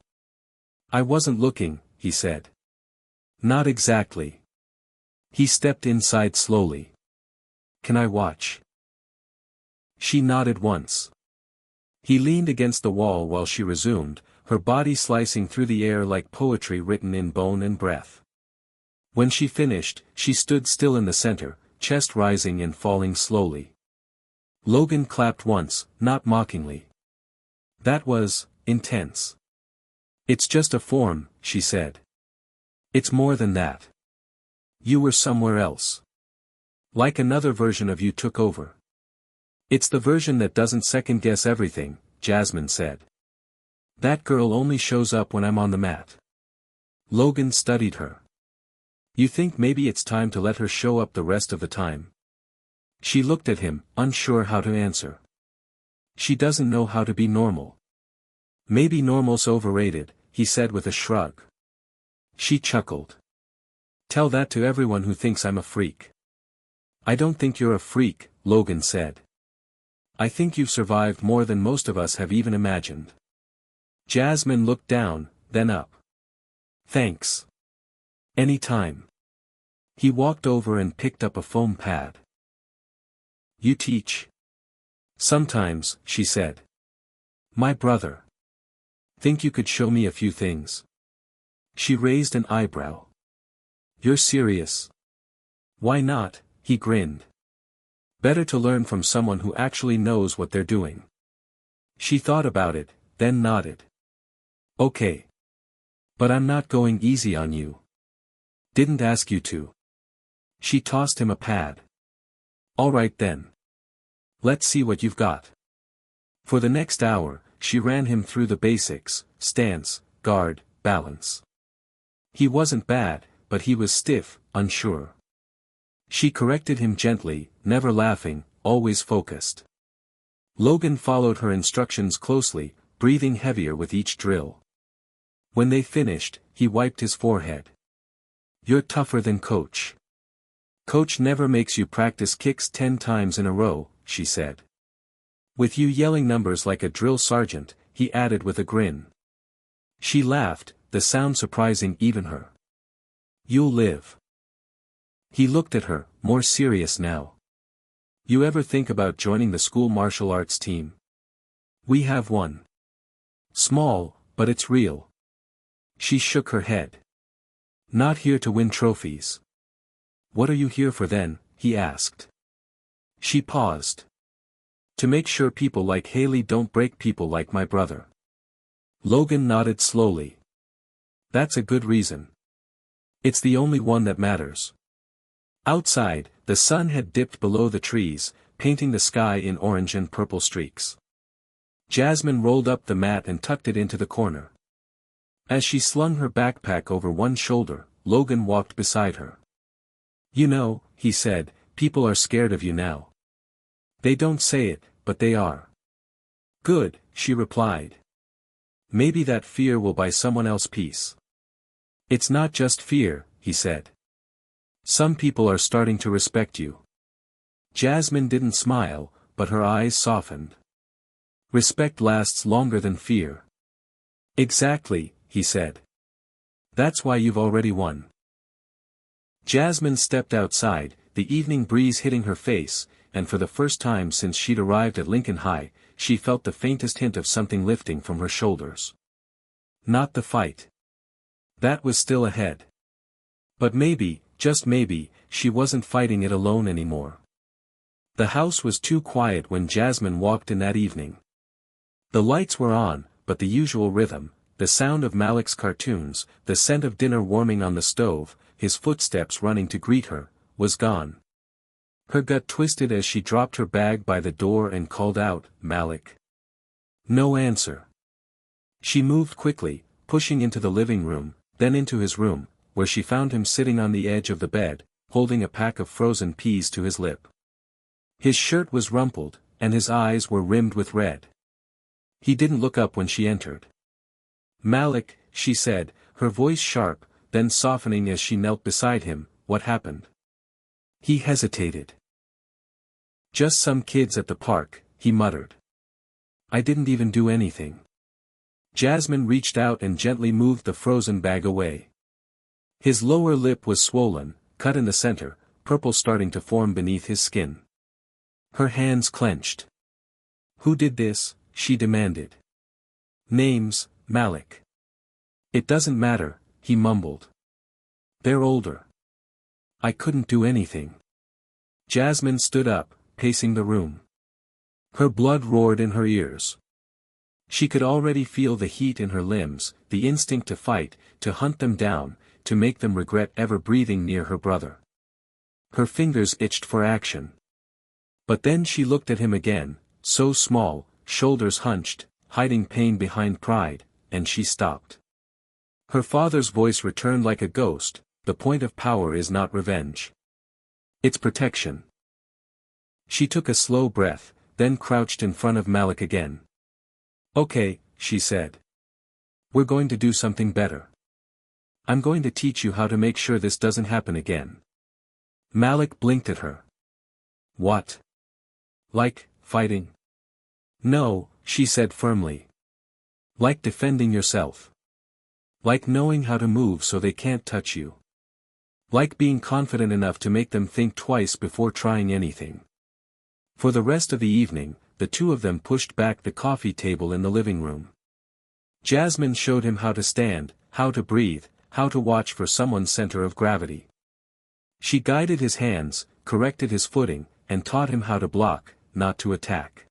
I wasn't looking, he said. Not exactly. He stepped inside slowly. Can I watch? She nodded once. He leaned against the wall while she resumed, her body slicing through the air like poetry written in bone and breath. When she finished, she stood still in the center, chest rising and falling slowly. Logan clapped once, not mockingly. That was intense. It's just a form, she said. It's more than that. You were somewhere else. Like another version of you took over. It's the version that doesn't second-guess everything, Jasmine said. That girl only shows up when I'm on the mat. Logan studied her. You think maybe it's time to let her show up the rest of the time? She looked at him, unsure how to answer. She doesn't know how to be normal. Maybe normal's overrated, he said with a shrug. She chuckled. Tell that to everyone who thinks I'm a freak. I don't think you're a freak, Logan said. I think you've survived more than most of us have even imagined. Jasmine looked down, then up. Thanks. Any time. He walked over and picked up a foam pad. You teach? Sometimes, she said. My brother. Think you could show me a few things? She raised an eyebrow. You're serious? Why not? He grinned. Better to learn from someone who actually knows what they're doing. She thought about it, then nodded. Okay. But I'm not going easy on you. Didn't ask you to. She tossed him a pad. All right then. Let's see what you've got. For the next hour, she ran him through the basics: stance, guard, balance. He wasn't bad, but he was stiff, unsure. She corrected him gently, never laughing, always focused. Logan followed her instructions closely, breathing heavier with each drill. When they finished, he wiped his forehead. You're tougher than Coach. Coach never makes you practice kicks 10 times in a row, she said. With you yelling numbers like a drill sergeant, he added with a grin. She laughed, the sound surprising even her. You'll live. He looked at her, more serious now. You ever think about joining the school martial arts team? We have one. Small, but it's real. She shook her head. Not here to win trophies. What are you here for then? He asked. She paused. To make sure people like Haley don't break people like my brother. Logan nodded slowly. That's a good reason. It's the only one that matters. Outside, the sun had dipped below the trees, painting the sky in orange and purple streaks. Jasmine rolled up the mat and tucked it into the corner. As she slung her backpack over one shoulder, Logan walked beside her. You know, he said, people are scared of you now. They don't say it, but they are. Good, she replied. Maybe that fear will buy someone else peace. It's not just fear, he said. Some people are starting to respect you. Jasmine didn't smile, but her eyes softened. Respect lasts longer than fear. Exactly, he said. That's why you've already won. Jasmine stepped outside, the evening breeze hitting her face, and for the first time since she'd arrived at Lincoln High, she felt the faintest hint of something lifting from her shoulders. Not the fight. That was still ahead. But maybe, just maybe, she wasn't fighting it alone anymore. The house was too quiet when Jasmine walked in that evening. The lights were on, but the usual rhythm, the sound of Malik's cartoons, the scent of dinner warming on the stove, his footsteps running to greet her, was gone. Her gut twisted as she dropped her bag by the door and called out, Malik. No answer. She moved quickly, pushing into the living room, then into his room, where she found him sitting on the edge of the bed, holding a pack of frozen peas to his lip. His shirt was rumpled, and his eyes were rimmed with red. He didn't look up when she entered. "Malik," she said, her voice sharp, then softening as she knelt beside him, "what happened?" He hesitated. "Just some kids at the park," he muttered. "I didn't even do anything." Jasmine reached out and gently moved the frozen bag away. His lower lip was swollen, cut in the center, purple starting to form beneath his skin. Her hands clenched. "Who did this?" she demanded. "Name's Malik." "It doesn't matter," he mumbled. "They're older. I couldn't do anything." Jasmine stood up, pacing the room. Her blood roared in her ears. She could already feel the heat in her limbs, the instinct to fight, to hunt them down, to make them regret ever breathing near her brother. Her fingers itched for action. But then she looked at him again, so small, shoulders hunched, hiding pain behind pride, and she stopped. Her father's voice returned like a ghost, "The point of power is not revenge. It's protection." She took a slow breath, then crouched in front of Malik again. "Okay," she said. "We're going to do something better. I'm going to teach you how to make sure this doesn't happen again." Malik blinked at her. "What? Like, fighting?" "No," she said firmly. "Like defending yourself. Like knowing how to move so they can't touch you. Like being confident enough to make them think twice before trying anything." For the rest of the evening, the two of them pushed back the coffee table in the living room. Jasmine showed him how to stand, how to breathe, how to watch for someone's center of gravity. She guided his hands, corrected his footing, and taught him how to block, not to attack.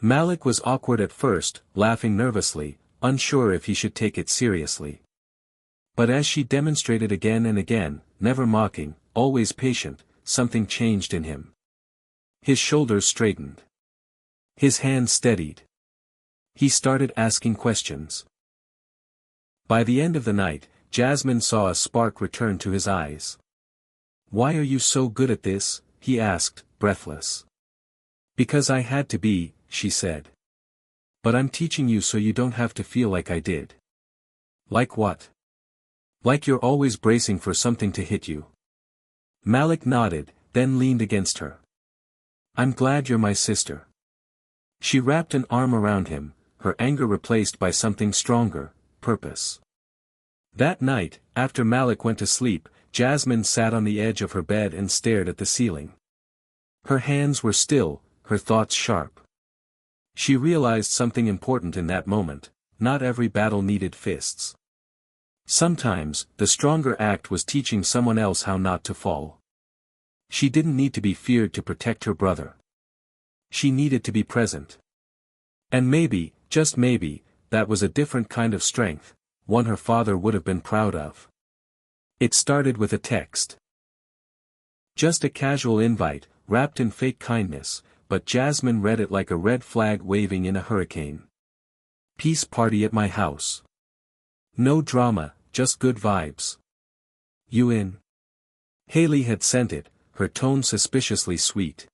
Malik was awkward at first, laughing nervously, unsure if he should take it seriously. But as she demonstrated again and again, never mocking, always patient, something changed in him. His shoulders straightened. His hands steadied. He started asking questions. By the end of the night, Jasmine saw a spark return to his eyes. "Why are you so good at this?" he asked, breathless. "Because I had to be," she said. "But I'm teaching you so you don't have to feel like I did." "Like what?" "Like you're always bracing for something to hit you." Malik nodded, then leaned against her. "I'm glad you're my sister." She wrapped an arm around him, her anger replaced by something stronger, purpose. That night, after Malik went to sleep, Jasmine sat on the edge of her bed and stared at the ceiling. Her hands were still, her thoughts sharp. She realized something important in that moment: not every battle needed fists. Sometimes, the stronger act was teaching someone else how not to fall. She didn't need to be feared to protect her brother. She needed to be present. And maybe, just maybe, that was a different kind of strength, one her father would have been proud of. It started with a text. Just a casual invite, wrapped in fake kindness, but Jasmine read it like a red flag waving in a hurricane. "Peace party at my house. No drama, just good vibes. You in?" Haley had sent it, her tone suspiciously sweet.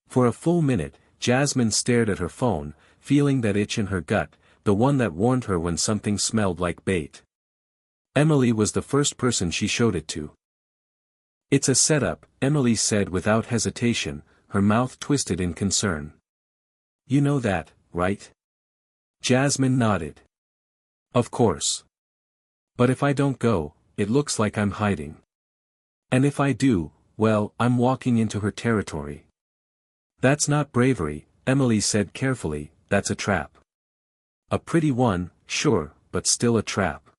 For a full minute, Jasmine stared at her phone, feeling that itch in her gut, the one that warned her when something smelled like bait. Emily was the first person she showed it to. "It's a setup," Emily said without hesitation, her mouth twisted in concern. "You know that, right?" Jasmine nodded. "Of course. But if I don't go, it looks like I'm hiding. And if I do, well, I'm walking into her territory." "That's not bravery," Emily said carefully, "that's a trap. A pretty one, sure, but still a trap."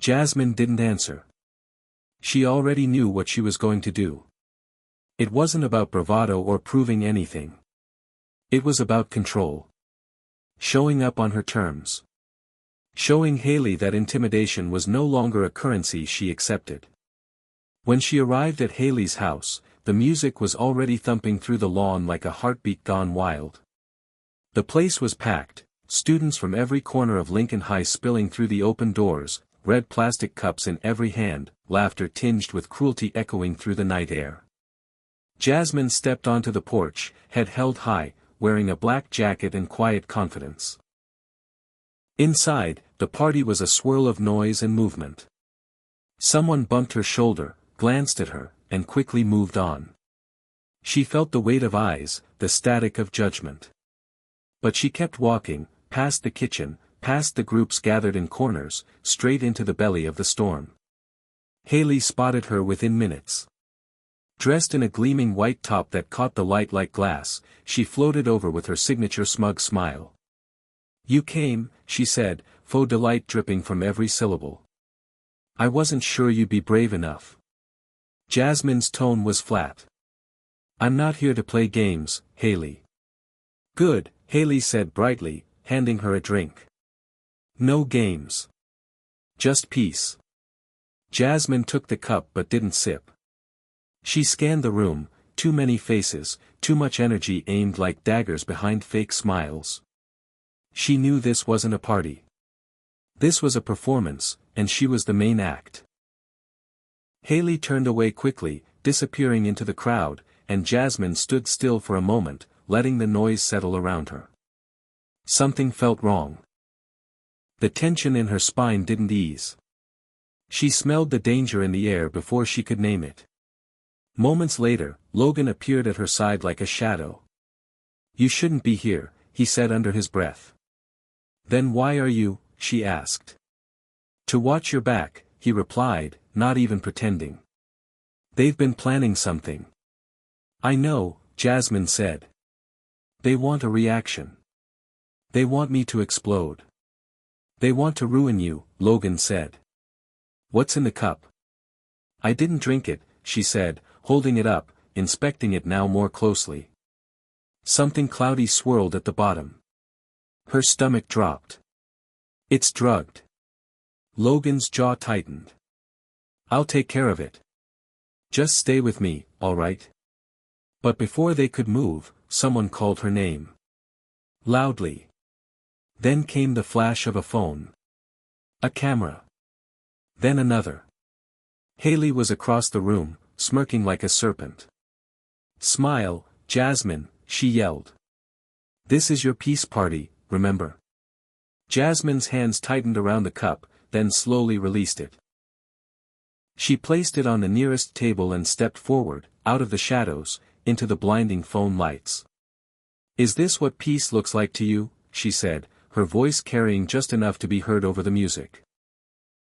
Jasmine didn't answer. She already knew what she was going to do. It wasn't about bravado or proving anything. It was about control. Showing up on her terms. Showing Haley that intimidation was no longer a currency she accepted. When she arrived at Haley's house, the music was already thumping through the lawn like a heartbeat gone wild. The place was packed, students from every corner of Lincoln High spilling through the open doors, red plastic cups in every hand, laughter tinged with cruelty echoing through the night air. Jasmine stepped onto the porch, head held high, wearing a black jacket and quiet confidence. Inside, the party was a swirl of noise and movement. Someone bumped her shoulder, glanced at her, and quickly moved on. She felt the weight of eyes, the static of judgment. But she kept walking, past the kitchen, past the groups gathered in corners, straight into the belly of the storm. Haley spotted her within minutes. Dressed in a gleaming white top that caught the light like glass, she floated over with her signature smug smile. "You came," she said, faux delight dripping from every syllable. "I wasn't sure you'd be brave enough." Jasmine's tone was flat. "I'm not here to play games, Haley." "Good," Haley said brightly, handing her a drink. "No games. Just peace." Jasmine took the cup but didn't sip. She scanned the room, too many faces, too much energy aimed like daggers behind fake smiles. She knew this wasn't a party. This was a performance, and she was the main act. Haley turned away quickly, disappearing into the crowd, and Jasmine stood still for a moment, letting the noise settle around her. Something felt wrong. The tension in her spine didn't ease. She smelled the danger in the air before she could name it. Moments later, Logan appeared at her side like a shadow. "You shouldn't be here," he said under his breath. "Then why are you?" she asked. "To watch your back," he replied, not even pretending. "They've been planning something." "I know," Jasmine said. "They want a reaction. They want me to explode. They want to ruin you," Logan said. "What's in the cup?" "I didn't drink it," she said, holding it up, inspecting it now more closely. Something cloudy swirled at the bottom. Her stomach dropped. "It's drugged." Logan's jaw tightened. "I'll take care of it. Just stay with me, all right?" But before they could move, someone called her name. Loudly. Then came the flash of a phone. A camera. Then another. Haley was across the room, smirking like a serpent. "Smile, Jasmine," she yelled. "This is your peace party, remember?" Jasmine's hands tightened around the cup, then slowly released it. She placed it on the nearest table and stepped forward, out of the shadows, into the blinding phone lights. "Is this what peace looks like to you?" she said, her voice carrying just enough to be heard over the music.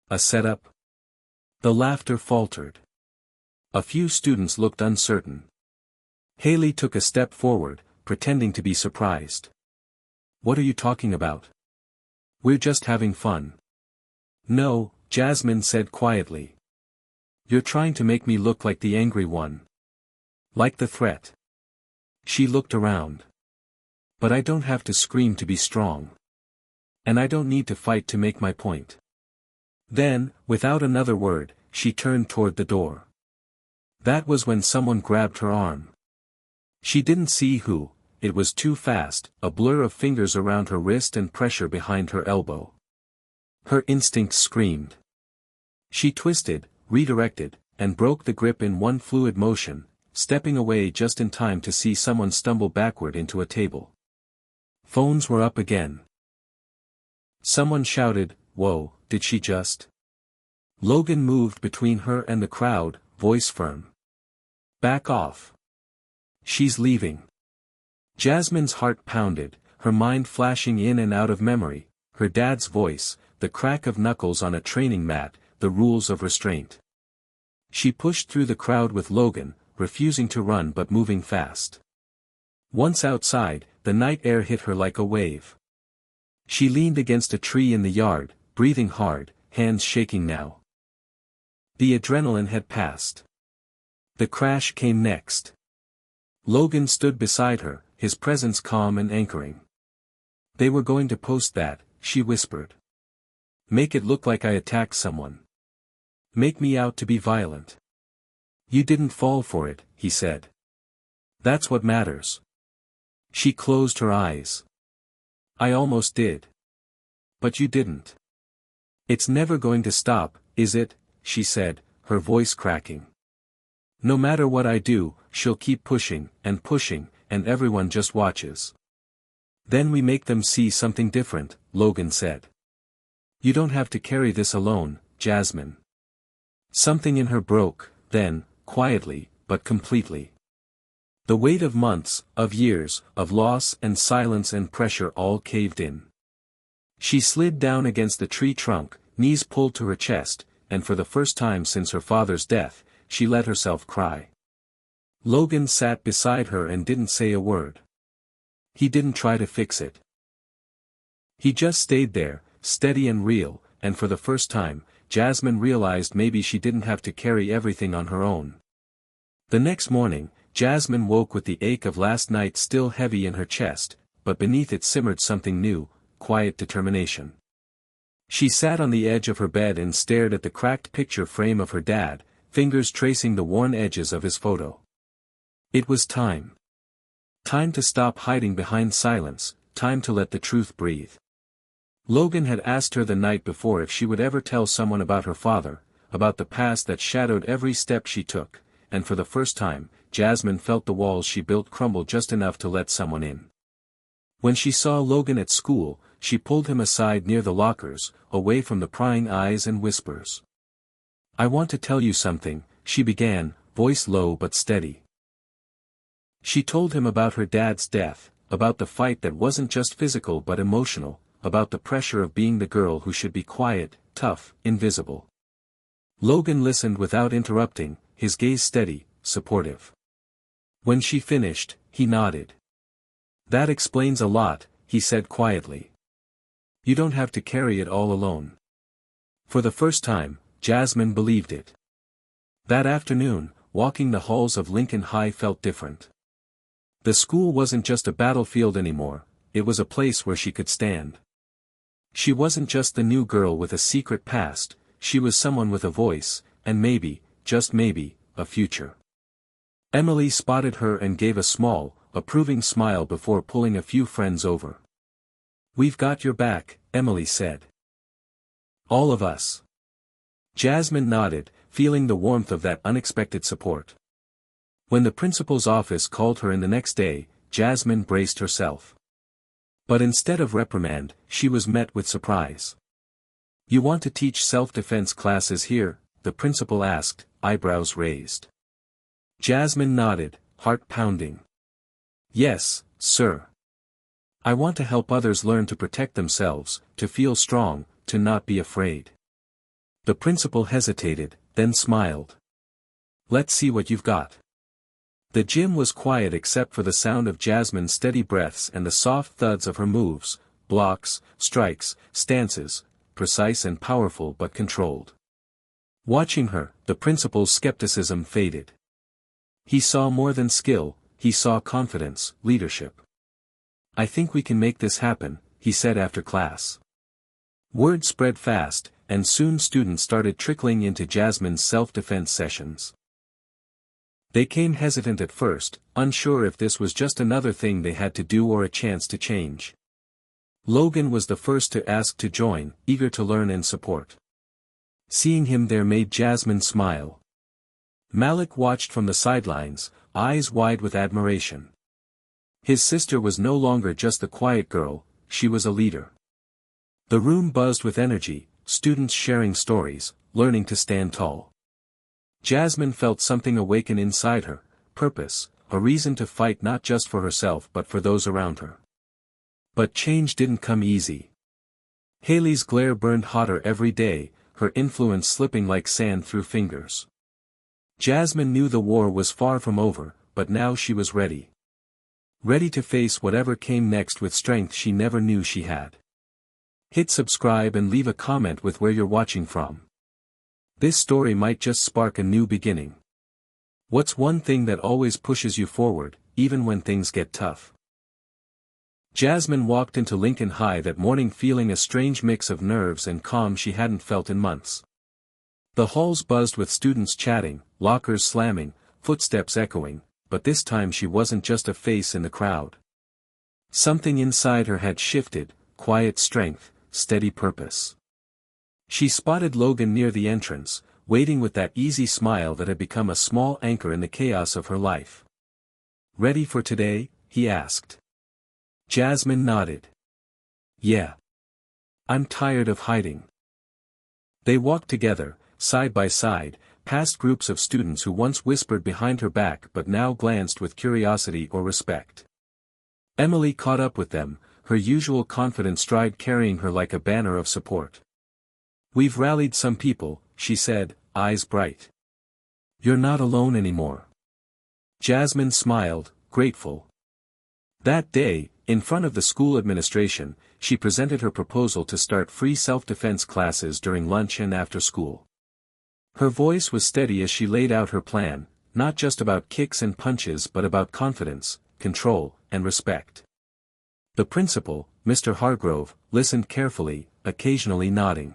"A setup?" The laughter faltered. A few students looked uncertain. Haley took a step forward, pretending to be surprised. "What are you talking about? We're just having fun." "No," Jasmine said quietly. "You're trying to make me look like the angry one. Like the threat." She looked around. "But I don't have to scream to be strong. And I don't need to fight to make my point." Then, without another word, she turned toward the door. That was when someone grabbed her arm. She didn't see who, it was too fast, a blur of fingers around her wrist and pressure behind her elbow. Her instincts screamed. She twisted, redirected, and broke the grip in one fluid motion, stepping away just in time to see someone stumble backward into a table. Phones were up again. Someone shouted, "Whoa, did she just?" Logan moved between her and the crowd, voice firm. "Back off. She's leaving." Jasmine's heart pounded, her mind flashing in and out of memory, her dad's voice, the crack of knuckles on a training mat, the rules of restraint. She pushed through the crowd with Logan, refusing to run but moving fast. Once outside, the night air hit her like a wave. She leaned against a tree in the yard, breathing hard, hands shaking now. The adrenaline had passed. The crash came next. Logan stood beside her, his presence calm and anchoring. "They were going to post that," she whispered. "Make it look like I attacked someone. Make me out to be violent." "You didn't fall for it," he said. "That's what matters." She closed her eyes. "I almost did. But you didn't. It's never going to stop, is it? She said, her voice cracking. No matter what I do, she'll keep pushing, and everyone just watches. Then we make them see something different, Logan said. You don't have to carry this alone, Jasmine. Something in her broke, then, quietly, but completely. The weight of months, of years, of loss and silence and pressure all caved in. She slid down against the tree trunk, knees pulled to her chest, and for the first time since her father's death, she let herself cry. Logan sat beside her and didn't say a word. He didn't try to fix it. He just stayed there, steady and real, and for the first time, Jasmine realized maybe she didn't have to carry everything on her own. The next morning, Jasmine woke with the ache of last night still heavy in her chest, but beneath it simmered something new, quiet determination. She sat on the edge of her bed and stared at the cracked picture frame of her dad, fingers tracing the worn edges of his photo. It was time. Time to stop hiding behind silence, time to let the truth breathe. Logan had asked her the night before if she would ever tell someone about her father, about the past that shadowed every step she took, and for the first time, Jasmine felt the walls she built crumble just enough to let someone in. When she saw Logan at school, she pulled him aside near the lockers, away from the prying eyes and whispers. I want to tell you something, she began, voice low but steady. She told him about her dad's death, about the fight that wasn't just physical but emotional, about the pressure of being the girl who should be quiet, tough, invisible. Logan listened without interrupting, his gaze steady, supportive. When she finished, he nodded. That explains a lot, he said quietly. You don't have to carry it all alone. For the first time, Jasmine believed it. That afternoon, walking the halls of Lincoln High felt different. The school wasn't just a battlefield anymore, it was a place where she could stand. She wasn't just the new girl with a secret past, she was someone with a voice, and maybe, just maybe, a future. Emily spotted her and gave a small, approving smile before pulling a few friends over. We've got your back, Emily said. All of us. Jasmine nodded, feeling the warmth of that unexpected support. When the principal's office called her in the next day, Jasmine braced herself. But instead of reprimand, she was met with surprise. You want to teach self-defense classes here? The principal asked, eyebrows raised. Jasmine nodded, heart pounding. Yes, sir. I want to help others learn to protect themselves, to feel strong, to not be afraid. The principal hesitated, then smiled. Let's see what you've got. The gym was quiet except for the sound of Jasmine's steady breaths and the soft thuds of her moves, blocks, strikes, stances, precise and powerful but controlled. Watching her, the principal's skepticism faded. He saw more than skill, he saw confidence, leadership. I think we can make this happen, he said after class. Word spread fast, and soon students started trickling into Jasmine's self-defense sessions. They came hesitant at first, unsure if this was just another thing they had to do or a chance to change. Logan was the first to ask to join, eager to learn and support. Seeing him there made Jasmine smile. Malik watched from the sidelines, eyes wide with admiration. His sister was no longer just the quiet girl, she was a leader. The room buzzed with energy, students sharing stories, learning to stand tall. Jasmine felt something awaken inside her, purpose, a reason to fight not just for herself but for those around her. But change didn't come easy. Haley's glare burned hotter every day, her influence slipping like sand through fingers. Jasmine knew the war was far from over, but now she was ready. Ready to face whatever came next with strength she never knew she had. Hit subscribe and leave a comment with where you're watching from. This story might just spark a new beginning. What's one thing that always pushes you forward, even when things get tough? Jasmine walked into Lincoln High that morning feeling a strange mix of nerves and calm she hadn't felt in months. The halls buzzed with students chatting, lockers slamming, footsteps echoing, but this time she wasn't just a face in the crowd. Something inside her had shifted, quiet strength, steady purpose. She spotted Logan near the entrance, waiting with that easy smile that had become a small anchor in the chaos of her life. "Ready for today?" he asked. Jasmine nodded. "Yeah. I'm tired of hiding." They walked together, side by side, past groups of students who once whispered behind her back but now glanced with curiosity or respect. Emily caught up with them, her usual confident stride carrying her like a banner of support. "We've rallied some people," she said, eyes bright. "You're not alone anymore." Jasmine smiled, grateful. That day, in front of the school administration, she presented her proposal to start free self-defense classes during lunch and after school. Her voice was steady as she laid out her plan, not just about kicks and punches but about confidence, control, and respect. The principal, Mr. Hargrove, listened carefully, occasionally nodding.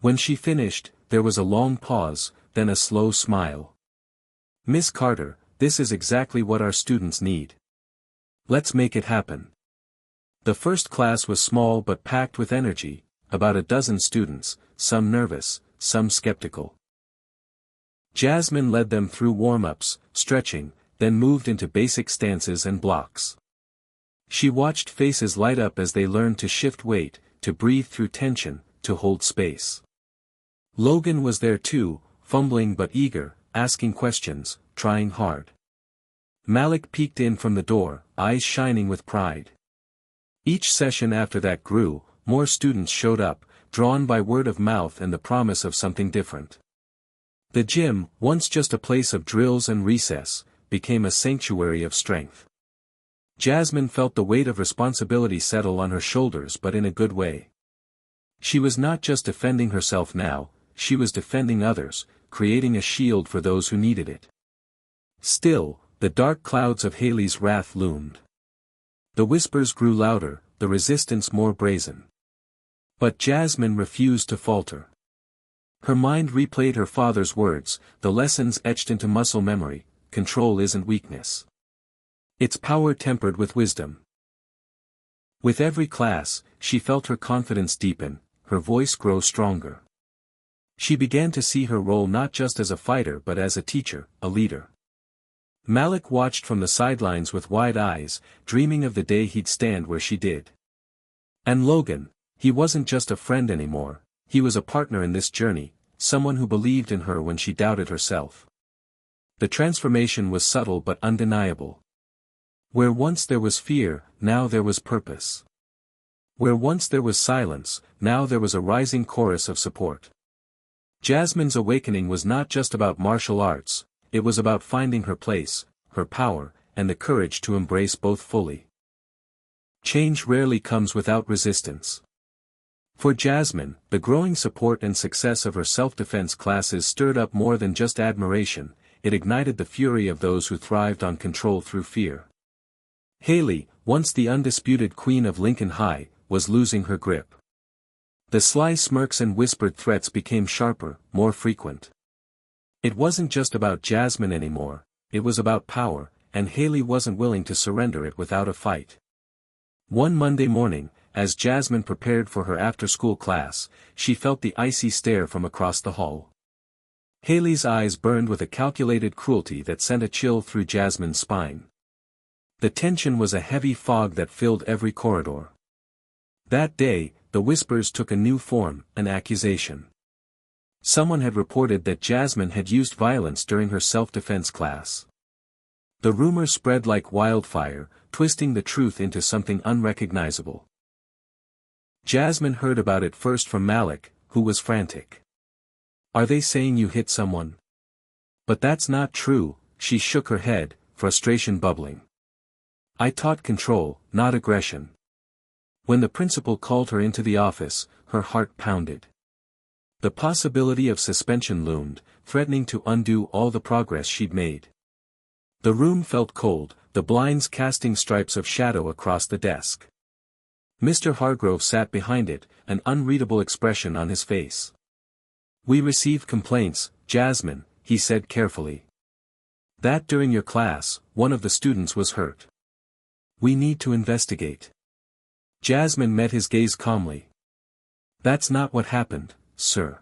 When she finished, there was a long pause, then a slow smile. "Miss Carter, this is exactly what our students need. Let's make it happen." The first class was small but packed with energy, about a dozen students, some nervous, some skeptical. Jasmine led them through warm-ups, stretching, then moved into basic stances and blocks. She watched faces light up as they learned to shift weight, to breathe through tension, to hold space. Logan was there too, fumbling but eager, asking questions, trying hard. Malik peeked in from the door, eyes shining with pride. Each session after that grew, more students showed up, drawn by word of mouth and the promise of something different. The gym, once just a place of drills and recess, became a sanctuary of strength. Jasmine felt the weight of responsibility settle on her shoulders but in a good way. She was not just defending herself now, she was defending others, creating a shield for those who needed it. Still, the dark clouds of Haley's wrath loomed. The whispers grew louder, the resistance more brazen. But Jasmine refused to falter. Her mind replayed her father's words, the lessons etched into muscle memory: control isn't weakness. It's power tempered with wisdom. With every class, she felt her confidence deepen, her voice grow stronger. She began to see her role not just as a fighter but as a teacher, a leader. Malik watched from the sidelines with wide eyes, dreaming of the day he'd stand where she did. And Logan, he wasn't just a friend anymore, he was a partner in this journey, someone who believed in her when she doubted herself. The transformation was subtle but undeniable. Where once there was fear, now there was purpose. Where once there was silence, now there was a rising chorus of support. Jasmine's awakening was not just about martial arts, it was about finding her place, her power, and the courage to embrace both fully. Change rarely comes without resistance. For Jasmine, the growing support and success of her self-defense classes stirred up more than just admiration, it ignited the fury of those who thrived on control through fear. Haley, once the undisputed queen of Lincoln High, was losing her grip. The sly smirks and whispered threats became sharper, more frequent. It wasn't just about Jasmine anymore, it was about power, and Haley wasn't willing to surrender it without a fight. One Monday morning, as Jasmine prepared for her after-school class, she felt the icy stare from across the hall. Haley's eyes burned with a calculated cruelty that sent a chill through Jasmine's spine. The tension was a heavy fog that filled every corridor. That day, the whispers took a new form, an accusation. Someone had reported that Jasmine had used violence during her self-defense class. The rumor spread like wildfire, twisting the truth into something unrecognizable. Jasmine heard about it first from Malik, who was frantic. "Are they saying you hit someone?" "But that's not true," she shook her head, frustration bubbling. "I taught control, not aggression." When the principal called her into the office, her heart pounded. The possibility of suspension loomed, threatening to undo all the progress she'd made. The room felt cold, the blinds casting stripes of shadow across the desk. Mr. Hargrove sat behind it, an unreadable expression on his face. "We received complaints, Jasmine," he said carefully. "That during your class, one of the students was hurt. We need to investigate." Jasmine met his gaze calmly. "That's not what happened, sir.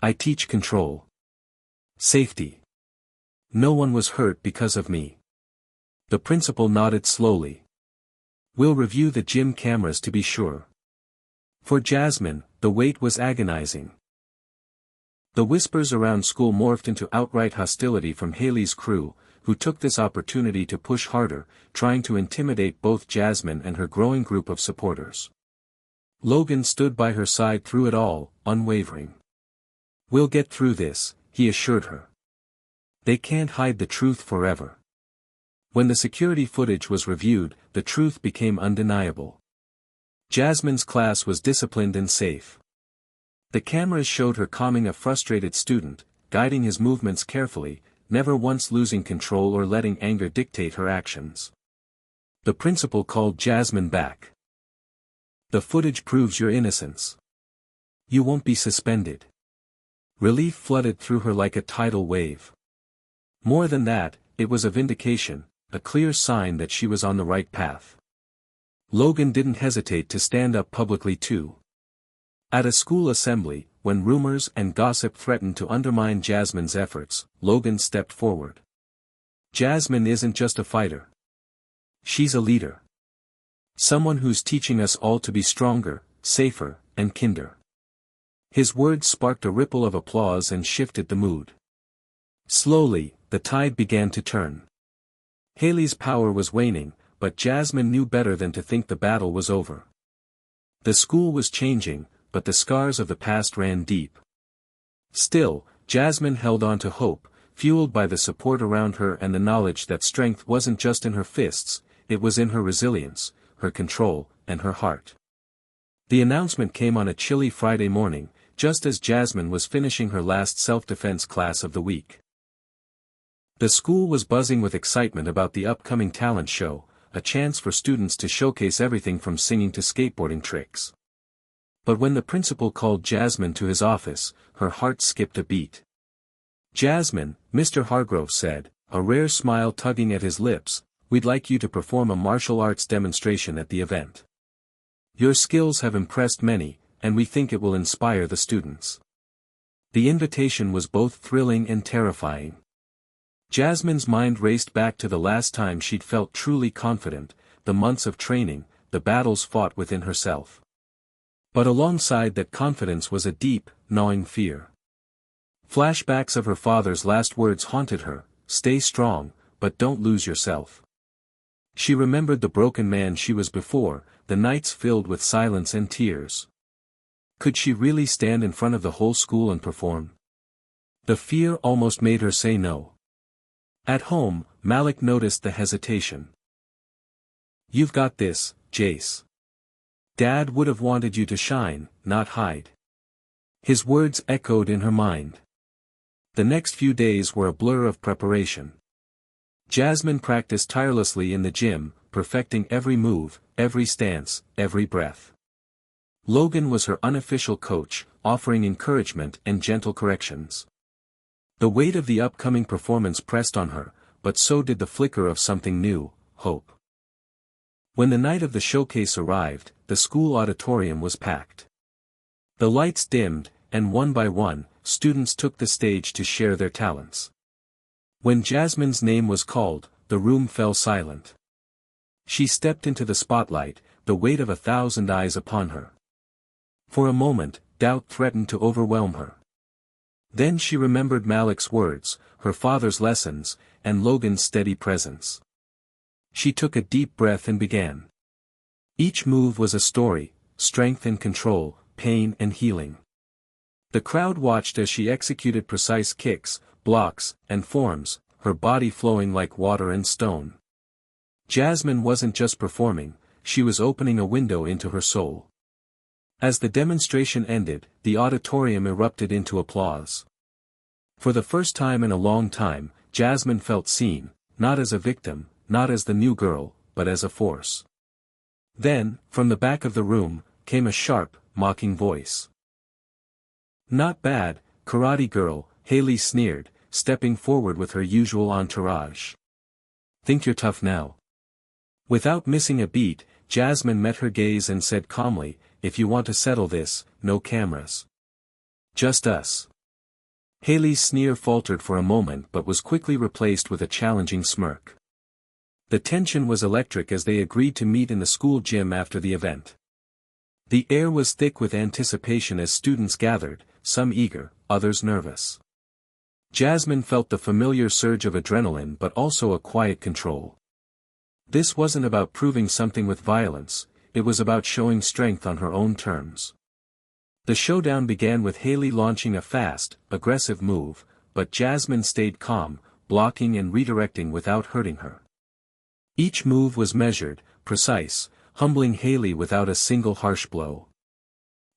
I teach control. Safety. No one was hurt because of me. The principal nodded slowly. We'll review the gym cameras to be sure. For Jasmine, the wait was agonizing. The whispers around school morphed into outright hostility from Haley's crew, who took this opportunity to push harder, trying to intimidate both Jasmine and her growing group of supporters. Logan stood by her side through it all, unwavering. We'll get through this, he assured her. They can't hide the truth forever. When the security footage was reviewed, the truth became undeniable. Jasmine's class was disciplined and safe. The cameras showed her calming a frustrated student, guiding his movements carefully, never once losing control or letting anger dictate her actions. The principal called Jasmine back. The footage proves your innocence. You won't be suspended. Relief flooded through her like a tidal wave. More than that, it was a vindication, a clear sign that she was on the right path. Logan didn't hesitate to stand up publicly too. At a school assembly, when rumors and gossip threatened to undermine Jasmine's efforts, Logan stepped forward. Jasmine isn't just a fighter. She's a leader. Someone who's teaching us all to be stronger, safer, and kinder. His words sparked a ripple of applause and shifted the mood. Slowly, the tide began to turn. Haley's power was waning, but Jasmine knew better than to think the battle was over. The school was changing, but the scars of the past ran deep. Still, Jasmine held on to hope, fueled by the support around her and the knowledge that strength wasn't just in her fists, it was in her resilience, her control, and her heart. The announcement came on a chilly Friday morning, just as Jasmine was finishing her last self-defense class of the week. The school was buzzing with excitement about the upcoming talent show, a chance for students to showcase everything from singing to skateboarding tricks. But when the principal called Jasmine to his office, her heart skipped a beat. Jasmine, Mr. Hargrove said, a rare smile tugging at his lips, we'd like you to perform a martial arts demonstration at the event. Your skills have impressed many, and we think it will inspire the students. The invitation was both thrilling and terrifying. Jasmine's mind raced back to the last time she'd felt truly confident, the months of training, the battles fought within herself. But alongside that confidence was a deep, gnawing fear. Flashbacks of her father's last words haunted her, stay strong, but don't lose yourself. She remembered the broken man she was before, the nights filled with silence and tears. Could she really stand in front of the whole school and perform? The fear almost made her say no. At home, Malik noticed the hesitation. You've got this, Jace. Dad would have wanted you to shine, not hide. His words echoed in her mind. The next few days were a blur of preparation. Jasmine practiced tirelessly in the gym, perfecting every move, every stance, every breath. Logan was her unofficial coach, offering encouragement and gentle corrections. The weight of the upcoming performance pressed on her, but so did the flicker of something new, hope. When the night of the showcase arrived, the school auditorium was packed. The lights dimmed, and one by one, students took the stage to share their talents. When Jasmine's name was called, the room fell silent. She stepped into the spotlight, the weight of 1,000 eyes upon her. For a moment, doubt threatened to overwhelm her. Then she remembered Malik's words, her father's lessons, and Logan's steady presence. She took a deep breath and began. Each move was a story, strength and control, pain and healing. The crowd watched as she executed precise kicks, blocks, and forms, her body flowing like water and stone. Jasmine wasn't just performing, she was opening a window into her soul. As the demonstration ended, the auditorium erupted into applause. For the first time in a long time, Jasmine felt seen, not as a victim, not as the new girl, but as a force. Then, from the back of the room, came a sharp, mocking voice. Not bad, karate girl, Haley sneered, stepping forward with her usual entourage. Think you're tough now? Without missing a beat, Jasmine met her gaze and said calmly, if you want to settle this, no cameras. Just us. Haley's sneer faltered for a moment but was quickly replaced with a challenging smirk. The tension was electric as they agreed to meet in the school gym after the event. The air was thick with anticipation as students gathered, some eager, others nervous. Jasmine felt the familiar surge of adrenaline but also a quiet control. This wasn't about proving something with violence, it was about showing strength on her own terms. The showdown began with Haley launching a fast, aggressive move, but Jasmine stayed calm, blocking and redirecting without hurting her. Each move was measured, precise, humbling Haley without a single harsh blow.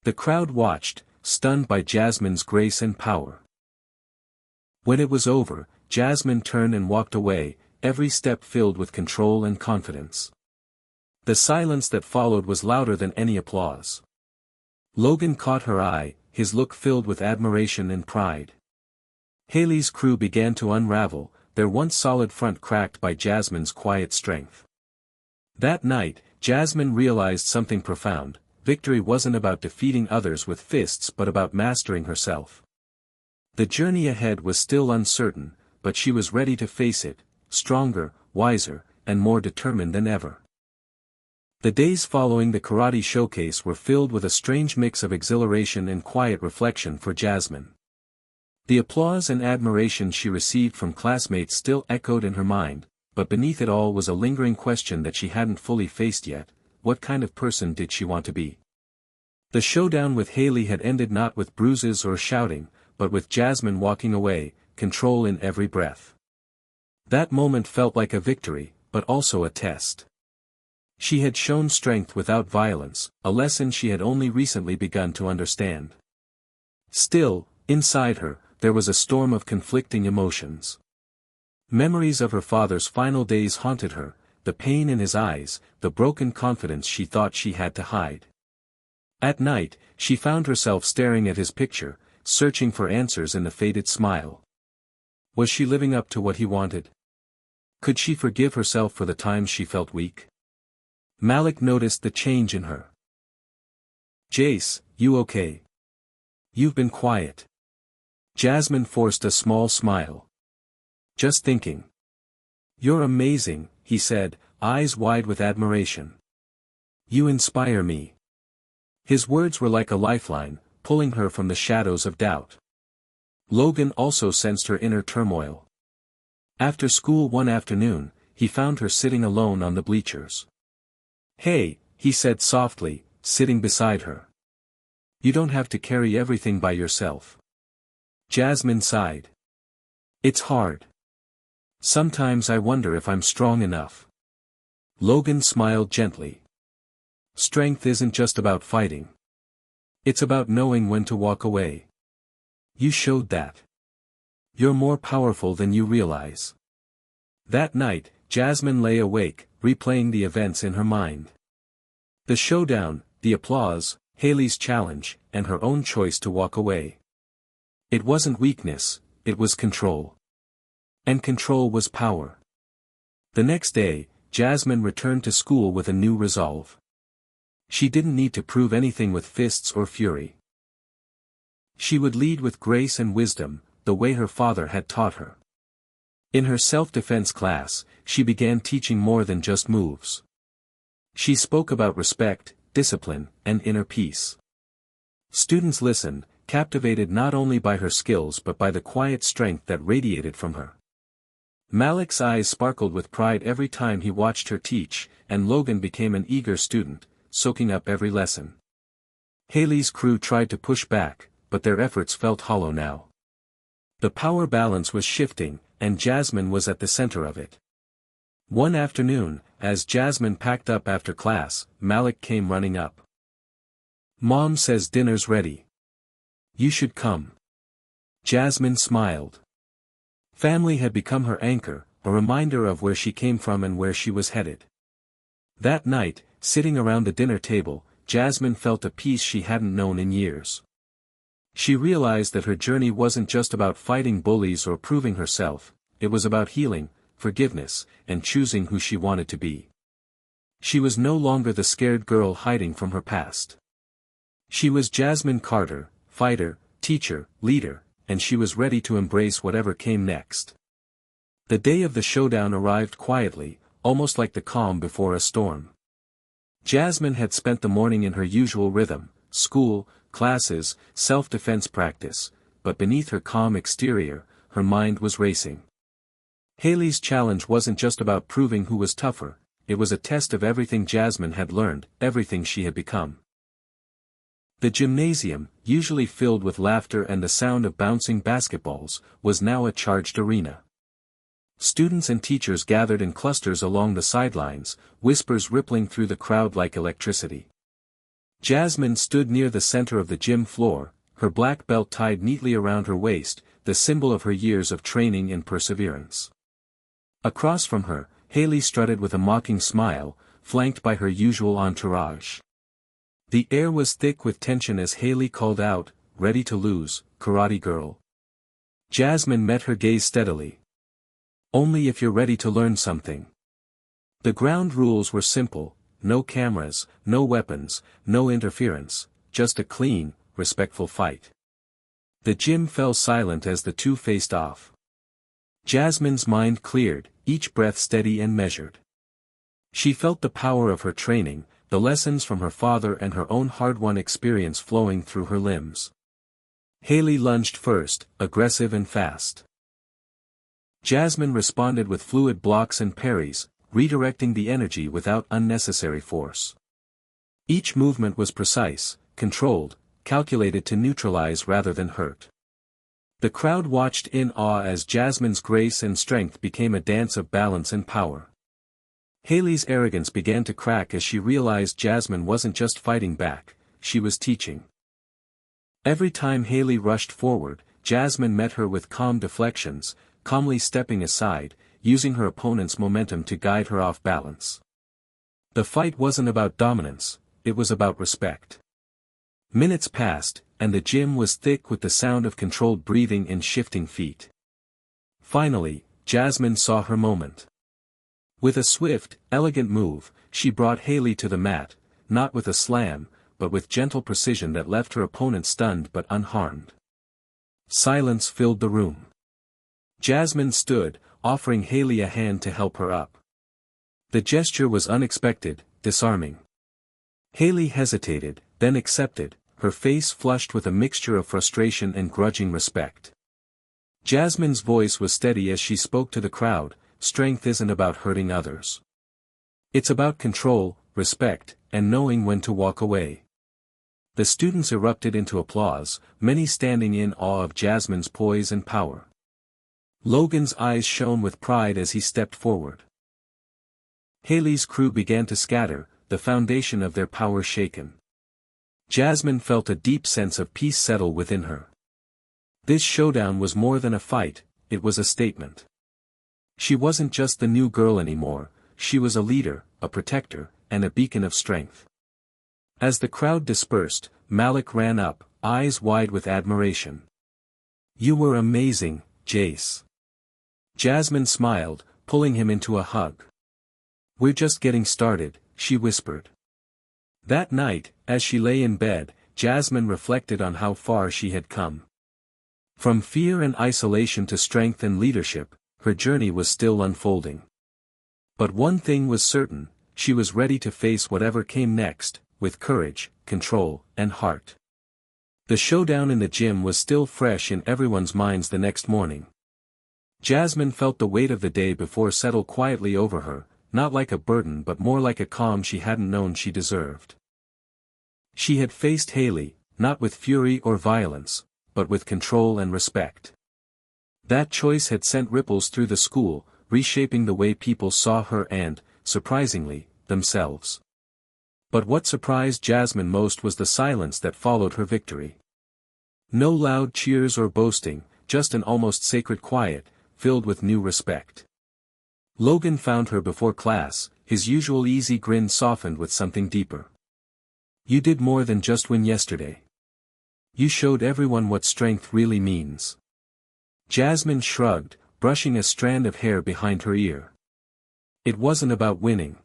The crowd watched, stunned by Jasmine's grace and power. When it was over, Jasmine turned and walked away, every step filled with control and confidence. The silence that followed was louder than any applause. Logan caught her eye, his look filled with admiration and pride. Haley's crew began to unravel, their once solid front cracked by Jasmine's quiet strength. That night, Jasmine realized something profound: victory wasn't about defeating others with fists but about mastering herself. The journey ahead was still uncertain, but she was ready to face it, stronger, wiser, and more determined than ever. The days following the karate showcase were filled with a strange mix of exhilaration and quiet reflection for Jasmine. The applause and admiration she received from classmates still echoed in her mind, but beneath it all was a lingering question that she hadn't fully faced yet: what kind of person did she want to be? The showdown with Haley had ended not with bruises or shouting, but with Jasmine walking away, control in every breath. That moment felt like a victory, but also a test. She had shown strength without violence, a lesson she had only recently begun to understand. Still, inside her, there was a storm of conflicting emotions. Memories of her father's final days haunted her, the pain in his eyes, the broken confidence she thought she had to hide. At night, she found herself staring at his picture, searching for answers in the faded smile. Was she living up to what he wanted? Could she forgive herself for the times she felt weak? Malik noticed the change in her. "Jace, you okay? You've been quiet." Jasmine forced a small smile. "Just thinking." "You're amazing," he said, eyes wide with admiration. "You inspire me." His words were like a lifeline, pulling her from the shadows of doubt. Logan also sensed her inner turmoil. After school one afternoon, he found her sitting alone on the bleachers. "Hey," he said softly, sitting beside her. "You don't have to carry everything by yourself." Jasmine sighed. "It's hard. Sometimes I wonder if I'm strong enough." Logan smiled gently. "Strength isn't just about fighting. It's about knowing when to walk away. You showed that. You're more powerful than you realize." That night, Jasmine lay awake, replaying the events in her mind. The showdown, the applause, Haley's challenge, and her own choice to walk away. It wasn't weakness, it was control. And control was power. The next day, Jasmine returned to school with a new resolve. She didn't need to prove anything with fists or fury. She would lead with grace and wisdom, the way her father had taught her. In her self-defense class, she began teaching more than just moves. She spoke about respect, discipline, and inner peace. Students listened, captivated not only by her skills but by the quiet strength that radiated from her. Malik's eyes sparkled with pride every time he watched her teach, and Logan became an eager student, soaking up every lesson. Haley's crew tried to push back, but their efforts felt hollow now. The power balance was shifting, and Jasmine was at the center of it. One afternoon, as Jasmine packed up after class, Malik came running up. "Mom says dinner's ready. You should come." Jasmine smiled. Family had become her anchor, a reminder of where she came from and where she was headed. That night, sitting around the dinner table, Jasmine felt a peace she hadn't known in years. She realized that her journey wasn't just about fighting bullies or proving herself, it was about healing, forgiveness, and choosing who she wanted to be. She was no longer the scared girl hiding from her past. She was Jasmine Carter, fighter, teacher, leader, and she was ready to embrace whatever came next. The day of the showdown arrived quietly, almost like the calm before a storm. Jasmine had spent the morning in her usual rhythm, school, classes, self-defense practice, but beneath her calm exterior, her mind was racing. Haley's challenge wasn't just about proving who was tougher, it was a test of everything Jasmine had learned, everything she had become. The gymnasium, usually filled with laughter and the sound of bouncing basketballs, was now a charged arena. Students and teachers gathered in clusters along the sidelines, whispers rippling through the crowd like electricity. Jasmine stood near the center of the gym floor, her black belt tied neatly around her waist, the symbol of her years of training and perseverance. Across from her, Haley strutted with a mocking smile, flanked by her usual entourage. The air was thick with tension as Haley called out, "Ready to lose, karate girl?" Jasmine met her gaze steadily. "Only if you're ready to learn something." The ground rules were simple: no cameras, no weapons, no interference, just a clean, respectful fight. The gym fell silent as the two faced off. Jasmine's mind cleared, each breath steady and measured. She felt the power of her training, the lessons from her father and her own hard-won experience flowing through her limbs. Haley lunged first, aggressive and fast. Jasmine responded with fluid blocks and parries, redirecting the energy without unnecessary force. Each movement was precise, controlled, calculated to neutralize rather than hurt. The crowd watched in awe as Jasmine's grace and strength became a dance of balance and power. Haley's arrogance began to crack as she realized Jasmine wasn't just fighting back, she was teaching. Every time Haley rushed forward, Jasmine met her with calm deflections, calmly stepping aside, using her opponent's momentum to guide her off balance. The fight wasn't about dominance, it was about respect. Minutes passed, and the gym was thick with the sound of controlled breathing and shifting feet. Finally, Jasmine saw her moment. With a swift, elegant move, she brought Haley to the mat, not with a slam, but with gentle precision that left her opponent stunned but unharmed. Silence filled the room. Jasmine stood, offering Haley a hand to help her up. The gesture was unexpected, disarming. Haley hesitated, then accepted, her face flushed with a mixture of frustration and grudging respect. Jasmine's voice was steady as she spoke to the crowd, "Strength isn't about hurting others. It's about control, respect, and knowing when to walk away." The students erupted into applause, many standing in awe of Jasmine's poise and power. Logan's eyes shone with pride as he stepped forward. Haley's crew began to scatter, the foundation of their power shaken. Jasmine felt a deep sense of peace settle within her. This showdown was more than a fight, it was a statement. She wasn't just the new girl anymore, she was a leader, a protector, and a beacon of strength. As the crowd dispersed, Malik ran up, eyes wide with admiration. "You were amazing, Jace." Jasmine smiled, pulling him into a hug. "We're just getting started," she whispered. That night, as she lay in bed, Jasmine reflected on how far she had come. From fear and isolation to strength and leadership, her journey was still unfolding. But one thing was certain, she was ready to face whatever came next, with courage, control, and heart. The showdown in the gym was still fresh in everyone's minds the next morning. Jasmine felt the weight of the day before settle quietly over her, not like a burden but more like a calm she hadn't known she deserved. She had faced Haley, not with fury or violence, but with control and respect. That choice had sent ripples through the school, reshaping the way people saw her and, surprisingly, themselves. But what surprised Jasmine most was the silence that followed her victory. No loud cheers or boasting, just an almost sacred quiet, filled with new respect. Logan found her before class, his usual easy grin softened with something deeper. "You did more than just win yesterday. You showed everyone what strength really means." Jasmine shrugged, brushing a strand of hair behind her ear. It wasn't about winning.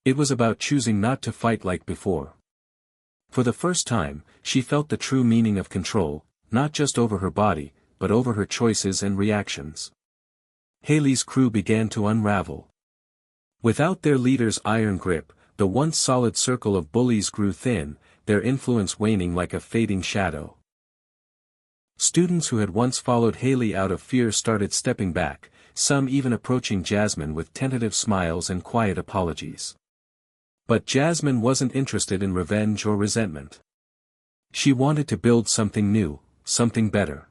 It was about choosing not to fight like before. For the first time, she felt the true meaning of control, not just over her body, but over her choices and reactions. Haley's crew began to unravel. Without their leader's iron grip, the once solid circle of bullies grew thin, their influence waning like a fading shadow. Students who had once followed Haley out of fear started stepping back, some even approaching Jasmine with tentative smiles and quiet apologies. But Jasmine wasn't interested in revenge or resentment. She wanted to build something new, something better.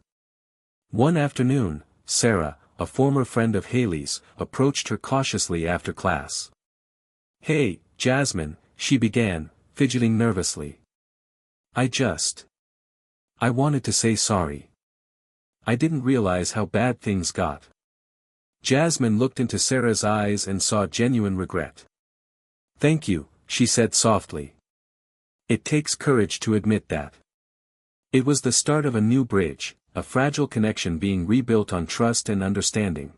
One afternoon, Sarah, a former friend of Haley's, approached her cautiously after class. "Hey, Jasmine," she began, fidgeting nervously. I wanted to say sorry. I didn't realize how bad things got." Jasmine looked into Sarah's eyes and saw genuine regret. "Thank you," she said softly. "It takes courage to admit that." It was the start of a new bridge, a fragile connection being rebuilt on trust and understanding.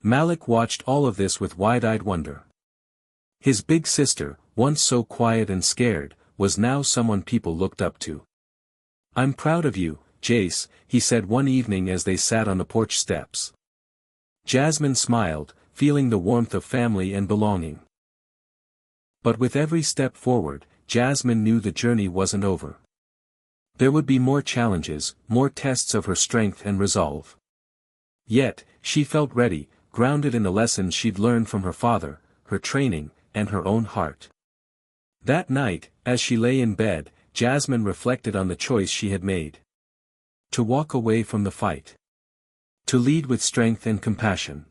Malik watched all of this with wide-eyed wonder. His big sister, once so quiet and scared, was now someone people looked up to. "I'm proud of you, Jace," he said one evening as they sat on the porch steps. Jasmine smiled, feeling the warmth of family and belonging. But with every step forward, Jasmine knew the journey wasn't over. There would be more challenges, more tests of her strength and resolve. Yet, she felt ready, grounded in the lessons she'd learned from her father, her training, and her own heart. That night, as she lay in bed, Jasmine reflected on the choice she had made. To walk away from the fight. To lead with strength and compassion.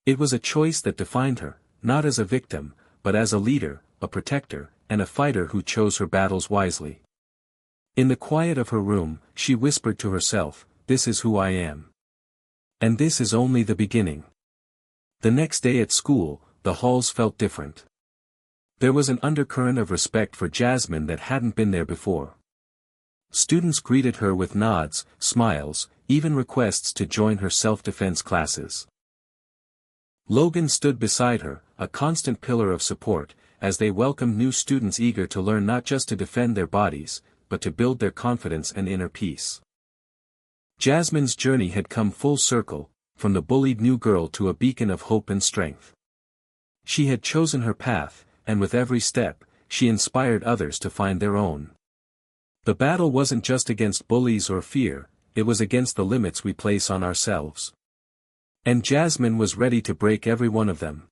It was a choice that defined her, not as a victim, but as a leader, a protector, and a fighter who chose her battles wisely. In the quiet of her room, she whispered to herself, "This is who I am. And this is only the beginning." The next day at school, the halls felt different. There was an undercurrent of respect for Jasmine that hadn't been there before. Students greeted her with nods, smiles, even requests to join her self-defense classes. Logan stood beside her, a constant pillar of support, as they welcomed new students eager to learn not just to defend their bodies, but to build their confidence and inner peace. Jasmine's journey had come full circle, from the bullied new girl to a beacon of hope and strength. She had chosen her path, and with every step, she inspired others to find their own. The battle wasn't just against bullies or fear, it was against the limits we place on ourselves. And Jasmine was ready to break every one of them.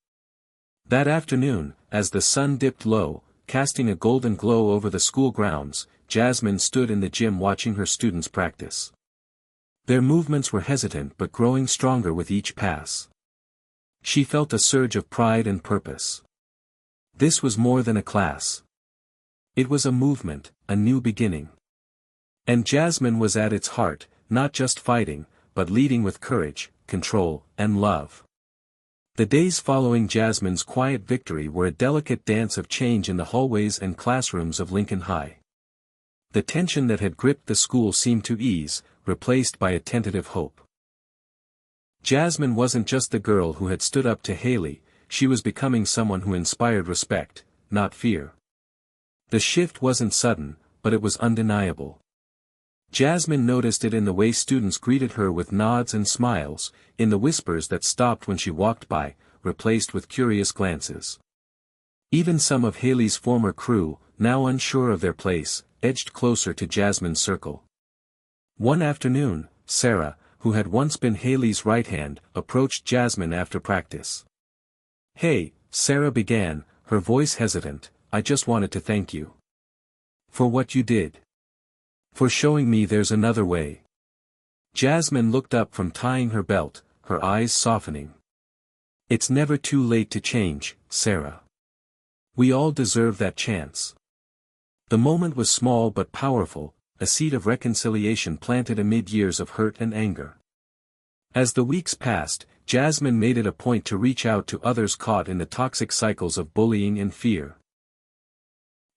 That afternoon, as the sun dipped low, casting a golden glow over the school grounds, Jasmine stood in the gym watching her students practice. Their movements were hesitant but growing stronger with each pass. She felt a surge of pride and purpose. This was more than a class. It was a movement, a new beginning. And Jasmine was at its heart, not just fighting, but leading with courage, control, and love. The days following Jasmine's quiet victory were a delicate dance of change in the hallways and classrooms of Lincoln High. The tension that had gripped the school seemed to ease, replaced by a tentative hope. Jasmine wasn't just the girl who had stood up to Haley, she was becoming someone who inspired respect, not fear. The shift wasn't sudden, but it was undeniable. Jasmine noticed it in the way students greeted her with nods and smiles, in the whispers that stopped when she walked by, replaced with curious glances. Even some of Haley's former crew, now unsure of their place, edged closer to Jasmine's circle. One afternoon, Sarah, who had once been Haley's right hand, approached Jasmine after practice. "Hey," Sarah began, her voice hesitant, "I just wanted to thank you. For what you did. For showing me there's another way." Jasmine looked up from tying her belt, her eyes softening. "It's never too late to change, Sarah. We all deserve that chance." The moment was small but powerful, a seed of reconciliation planted amid years of hurt and anger. As the weeks passed, Jasmine made it a point to reach out to others caught in the toxic cycles of bullying and fear.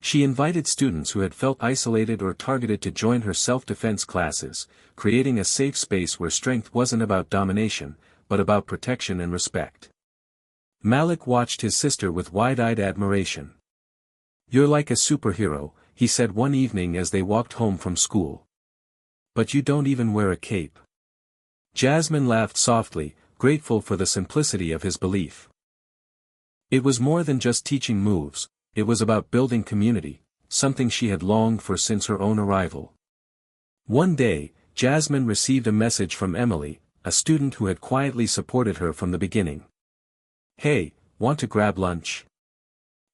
She invited students who had felt isolated or targeted to join her self-defense classes, creating a safe space where strength wasn't about domination, but about protection and respect. Malik watched his sister with wide-eyed admiration. "You're like a superhero," he said one evening as they walked home from school. But you don't even wear a cape. Jasmine laughed softly, grateful for the simplicity of his belief. It was more than just teaching moves, it was about building community, something she had longed for since her own arrival. One day, Jasmine received a message from Emily, a student who had quietly supported her from the beginning. "Hey, want to grab lunch?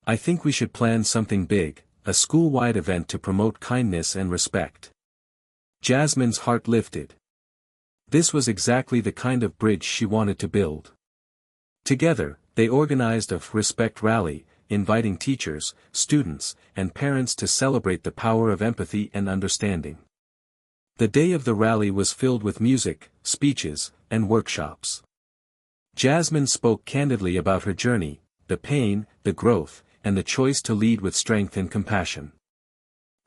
I think we should plan something big, a school-wide event to promote kindness and respect." Jasmine's heart lifted. This was exactly the kind of bridge she wanted to build. Together, they organized a respect rally, inviting teachers, students, and parents to celebrate the power of empathy and understanding. The day of the rally was filled with music, speeches, and workshops. Jasmine spoke candidly about her journey, the pain, the growth, and the choice to lead with strength and compassion.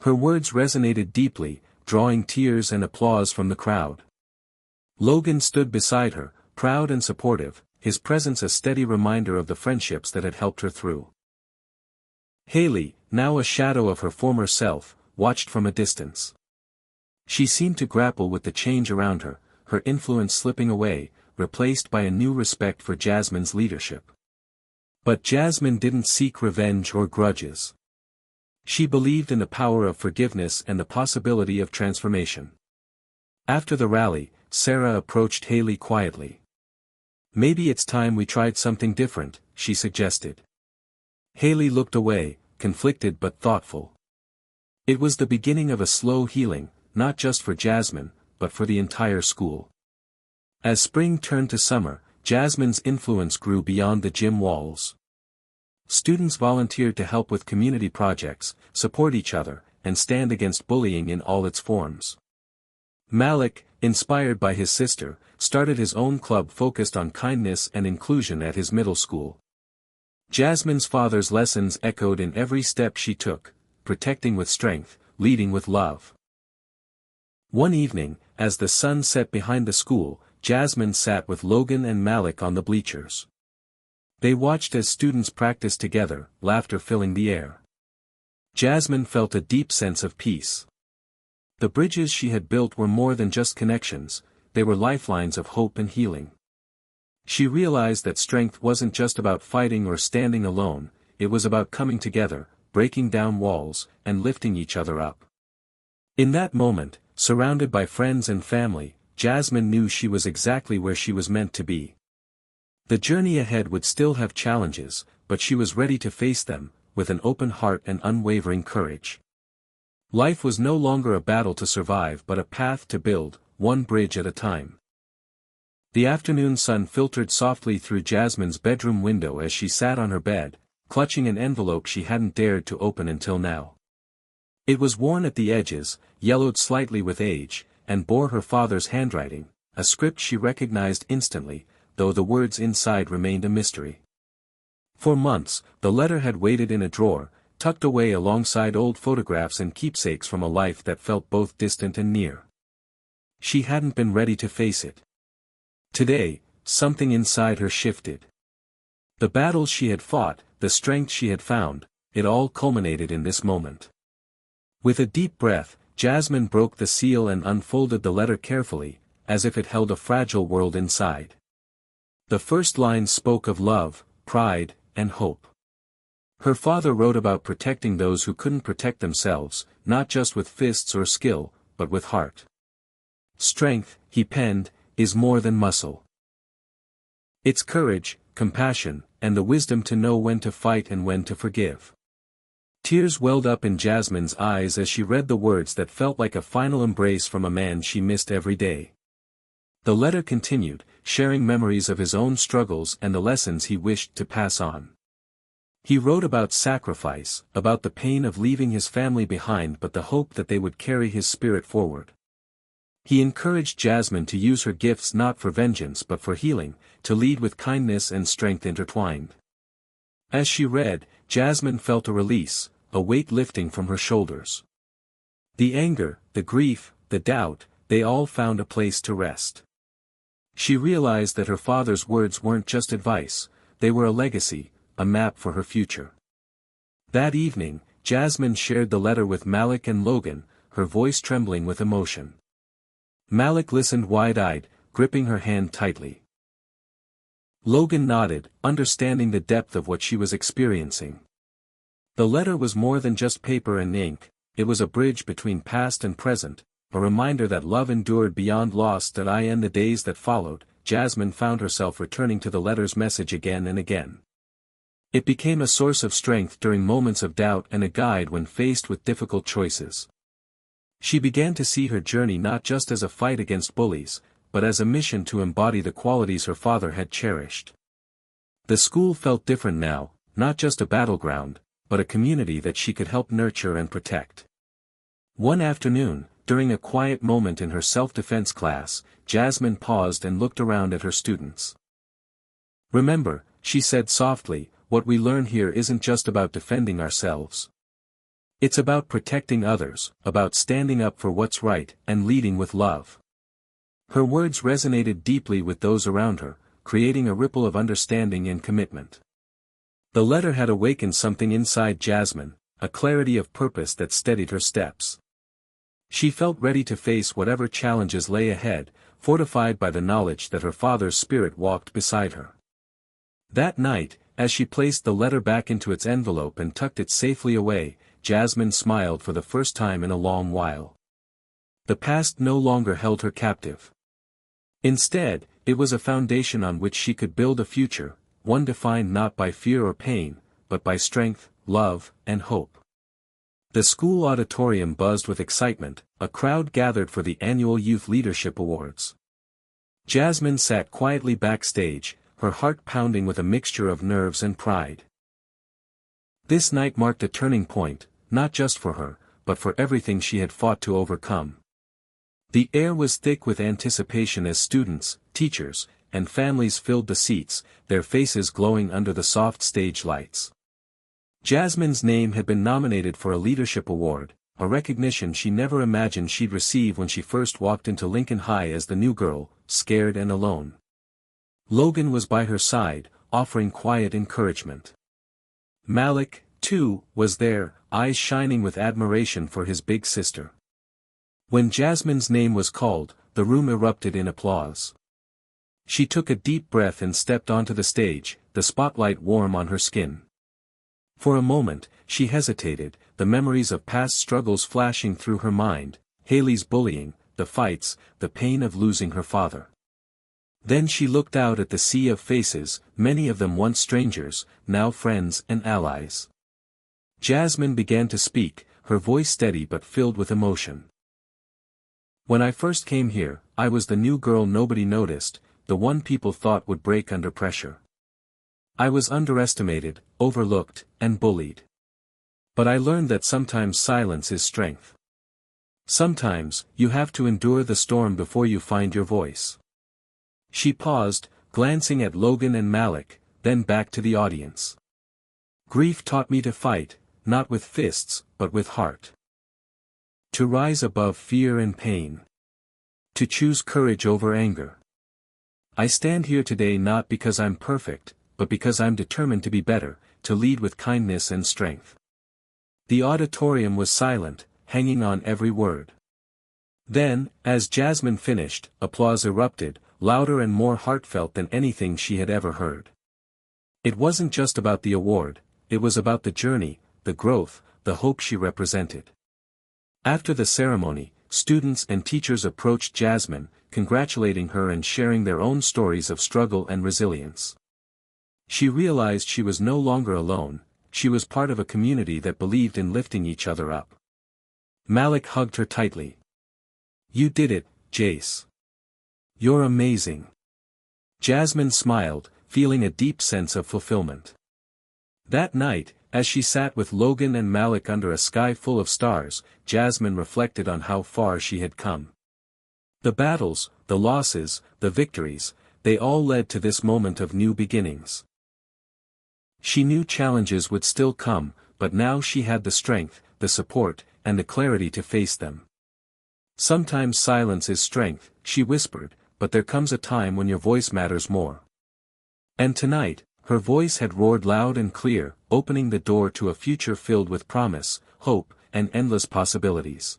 Her words resonated deeply, drawing tears and applause from the crowd. Logan stood beside her, proud and supportive, his presence a steady reminder of the friendships that had helped her through. Haley, now a shadow of her former self, watched from a distance. She seemed to grapple with the change around her, her influence slipping away, replaced by a new respect for Jasmine's leadership. But Jasmine didn't seek revenge or grudges. She believed in the power of forgiveness and the possibility of transformation. After the rally, Sarah approached Haley quietly. "Maybe it's time we tried something different," she suggested. Haley looked away, conflicted but thoughtful. It was the beginning of a slow healing, not just for Jasmine, but for the entire school. As spring turned to summer, Jasmine's influence grew beyond the gym walls. Students volunteered to help with community projects, support each other, and stand against bullying in all its forms. Malik, inspired by his sister, started his own club focused on kindness and inclusion at his middle school. Jasmine's father's lessons echoed in every step she took, protecting with strength, leading with love. One evening, as the sun set behind the school, Jasmine sat with Logan and Malik on the bleachers. They watched as students practiced together, laughter filling the air. Jasmine felt a deep sense of peace. The bridges she had built were more than just connections, they were lifelines of hope and healing. She realized that strength wasn't just about fighting or standing alone, it was about coming together, breaking down walls, and lifting each other up. In that moment, surrounded by friends and family, Jasmine knew she was exactly where she was meant to be. The journey ahead would still have challenges, but she was ready to face them, with an open heart and unwavering courage. Life was no longer a battle to survive but a path to build, one bridge at a time. The afternoon sun filtered softly through Jasmine's bedroom window as she sat on her bed, clutching an envelope she hadn't dared to open until now. It was worn at the edges, yellowed slightly with age, and bore her father's handwriting, a script she recognized instantly, though the words inside remained a mystery. For months, the letter had waited in a drawer, tucked away alongside old photographs and keepsakes from a life that felt both distant and near. She hadn't been ready to face it. Today, something inside her shifted. The battles she had fought, the strength she had found, it all culminated in this moment. With a deep breath, Jasmine broke the seal and unfolded the letter carefully, as if it held a fragile world inside. The first line spoke of love, pride, and hope. Her father wrote about protecting those who couldn't protect themselves, not just with fists or skill, but with heart. Strength, he penned, is more than muscle. It's courage, compassion, and the wisdom to know when to fight and when to forgive. Tears welled up in Jasmine's eyes as she read the words that felt like a final embrace from a man she missed every day. The letter continued, sharing memories of his own struggles and the lessons he wished to pass on. He wrote about sacrifice, about the pain of leaving his family behind but the hope that they would carry his spirit forward. He encouraged Jasmine to use her gifts not for vengeance but for healing, to lead with kindness and strength intertwined. As she read, Jasmine felt a release, a weight lifting from her shoulders. The anger, the grief, the doubt, they all found a place to rest. She realized that her father's words weren't just advice, they were a legacy, a map for her future. That evening, Jasmine shared the letter with Malik and Logan, her voice trembling with emotion. Malik listened wide-eyed, gripping her hand tightly. Logan nodded, understanding the depth of what she was experiencing. The letter was more than just paper and ink, it was a bridge between past and present, a reminder that love endured beyond loss. In the days that followed, Jasmine found herself returning to the letter's message again and again. It became a source of strength during moments of doubt and a guide when faced with difficult choices. She began to see her journey not just as a fight against bullies, but as a mission to embody the qualities her father had cherished. The school felt different now, not just a battleground, but a community that she could help nurture and protect. One afternoon, during a quiet moment in her self-defense class, Jasmine paused and looked around at her students. "Remember," she said softly, "what we learn here isn't just about defending ourselves. It's about protecting others, about standing up for what's right, and leading with love." Her words resonated deeply with those around her, creating a ripple of understanding and commitment. The letter had awakened something inside Jasmine, a clarity of purpose that steadied her steps. She felt ready to face whatever challenges lay ahead, fortified by the knowledge that her father's spirit walked beside her. That night, as she placed the letter back into its envelope and tucked it safely away, Jasmine smiled for the first time in a long while. The past no longer held her captive. Instead, it was a foundation on which she could build a future, one defined not by fear or pain, but by strength, love, and hope. The school auditorium buzzed with excitement, a crowd gathered for the annual Youth Leadership Awards. Jasmine sat quietly backstage, her heart pounding with a mixture of nerves and pride. This night marked a turning point, not just for her, but for everything she had fought to overcome. The air was thick with anticipation as students, teachers, and families filled the seats, their faces glowing under the soft stage lights. Jasmine's name had been nominated for a leadership award, a recognition she never imagined she'd receive when she first walked into Lincoln High as the new girl, scared and alone. Logan was by her side, offering quiet encouragement. Malik, too, was there, eyes shining with admiration for his big sister. When Jasmine's name was called, the room erupted in applause. She took a deep breath and stepped onto the stage, the spotlight warm on her skin. For a moment, she hesitated, the memories of past struggles flashing through her mind, Haley's bullying, the fights, the pain of losing her father. Then she looked out at the sea of faces, many of them once strangers, now friends and allies. Jasmine began to speak, her voice steady but filled with emotion. "When I first came here, I was the new girl nobody noticed, the one people thought would break under pressure. I was underestimated, overlooked, and bullied. But I learned that sometimes silence is strength. Sometimes, you have to endure the storm before you find your voice." She paused, glancing at Logan and Malik, then back to the audience. "Grief taught me to fight, not with fists, but with heart. To rise above fear and pain. To choose courage over anger. I stand here today not because I'm perfect, but because I'm determined to be better, to lead with kindness and strength." The auditorium was silent, hanging on every word. Then, as Jasmine finished, applause erupted, louder and more heartfelt than anything she had ever heard. It wasn't just about the award, it was about the journey, the growth, the hope she represented. After the ceremony, students and teachers approached Jasmine, congratulating her and sharing their own stories of struggle and resilience. She realized she was no longer alone, she was part of a community that believed in lifting each other up. Malik hugged her tightly. "You did it, Jace. You're amazing." Jasmine smiled, feeling a deep sense of fulfillment. That night, as she sat with Logan and Malik under a sky full of stars, Jasmine reflected on how far she had come. The battles, the losses, the victories, they all led to this moment of new beginnings. She knew challenges would still come, but now she had the strength, the support, and the clarity to face them. "Sometimes silence is strength," she whispered, "but there comes a time when your voice matters more." And tonight, her voice had roared loud and clear, opening the door to a future filled with promise, hope, and endless possibilities.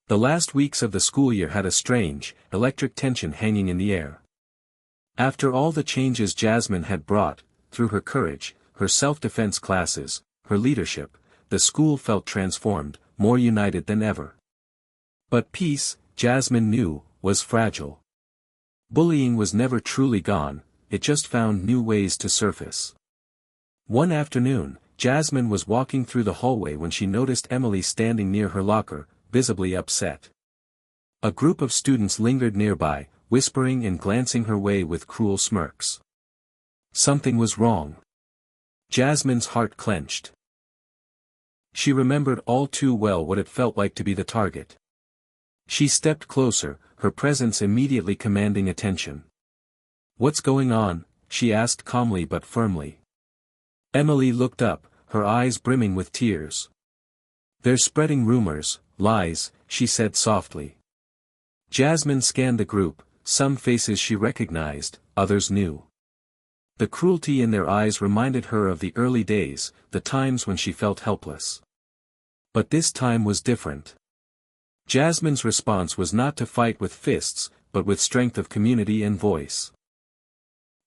The last weeks of the school year had a strange, electric tension hanging in the air. After all the changes Jasmine had brought, through her courage, her self-defense classes, her leadership, the school felt transformed, more united than ever. But peace, Jasmine knew, was fragile. Bullying was never truly gone, it just found new ways to surface. One afternoon, Jasmine was walking through the hallway when she noticed Emily standing near her locker, visibly upset. A group of students lingered nearby, whispering and glancing her way with cruel smirks. Something was wrong. Jasmine's heart clenched. She remembered all too well what it felt like to be the target. She stepped closer, her presence immediately commanding attention. "What's going on?" she asked calmly but firmly. Emily looked up, her eyes brimming with tears. "They're spreading rumors, lies," she said softly. Jasmine scanned the group, some faces she recognized, others new. The cruelty in their eyes reminded her of the early days, the times when she felt helpless. But this time was different. Jasmine's response was not to fight with fists, but with strength of community and voice.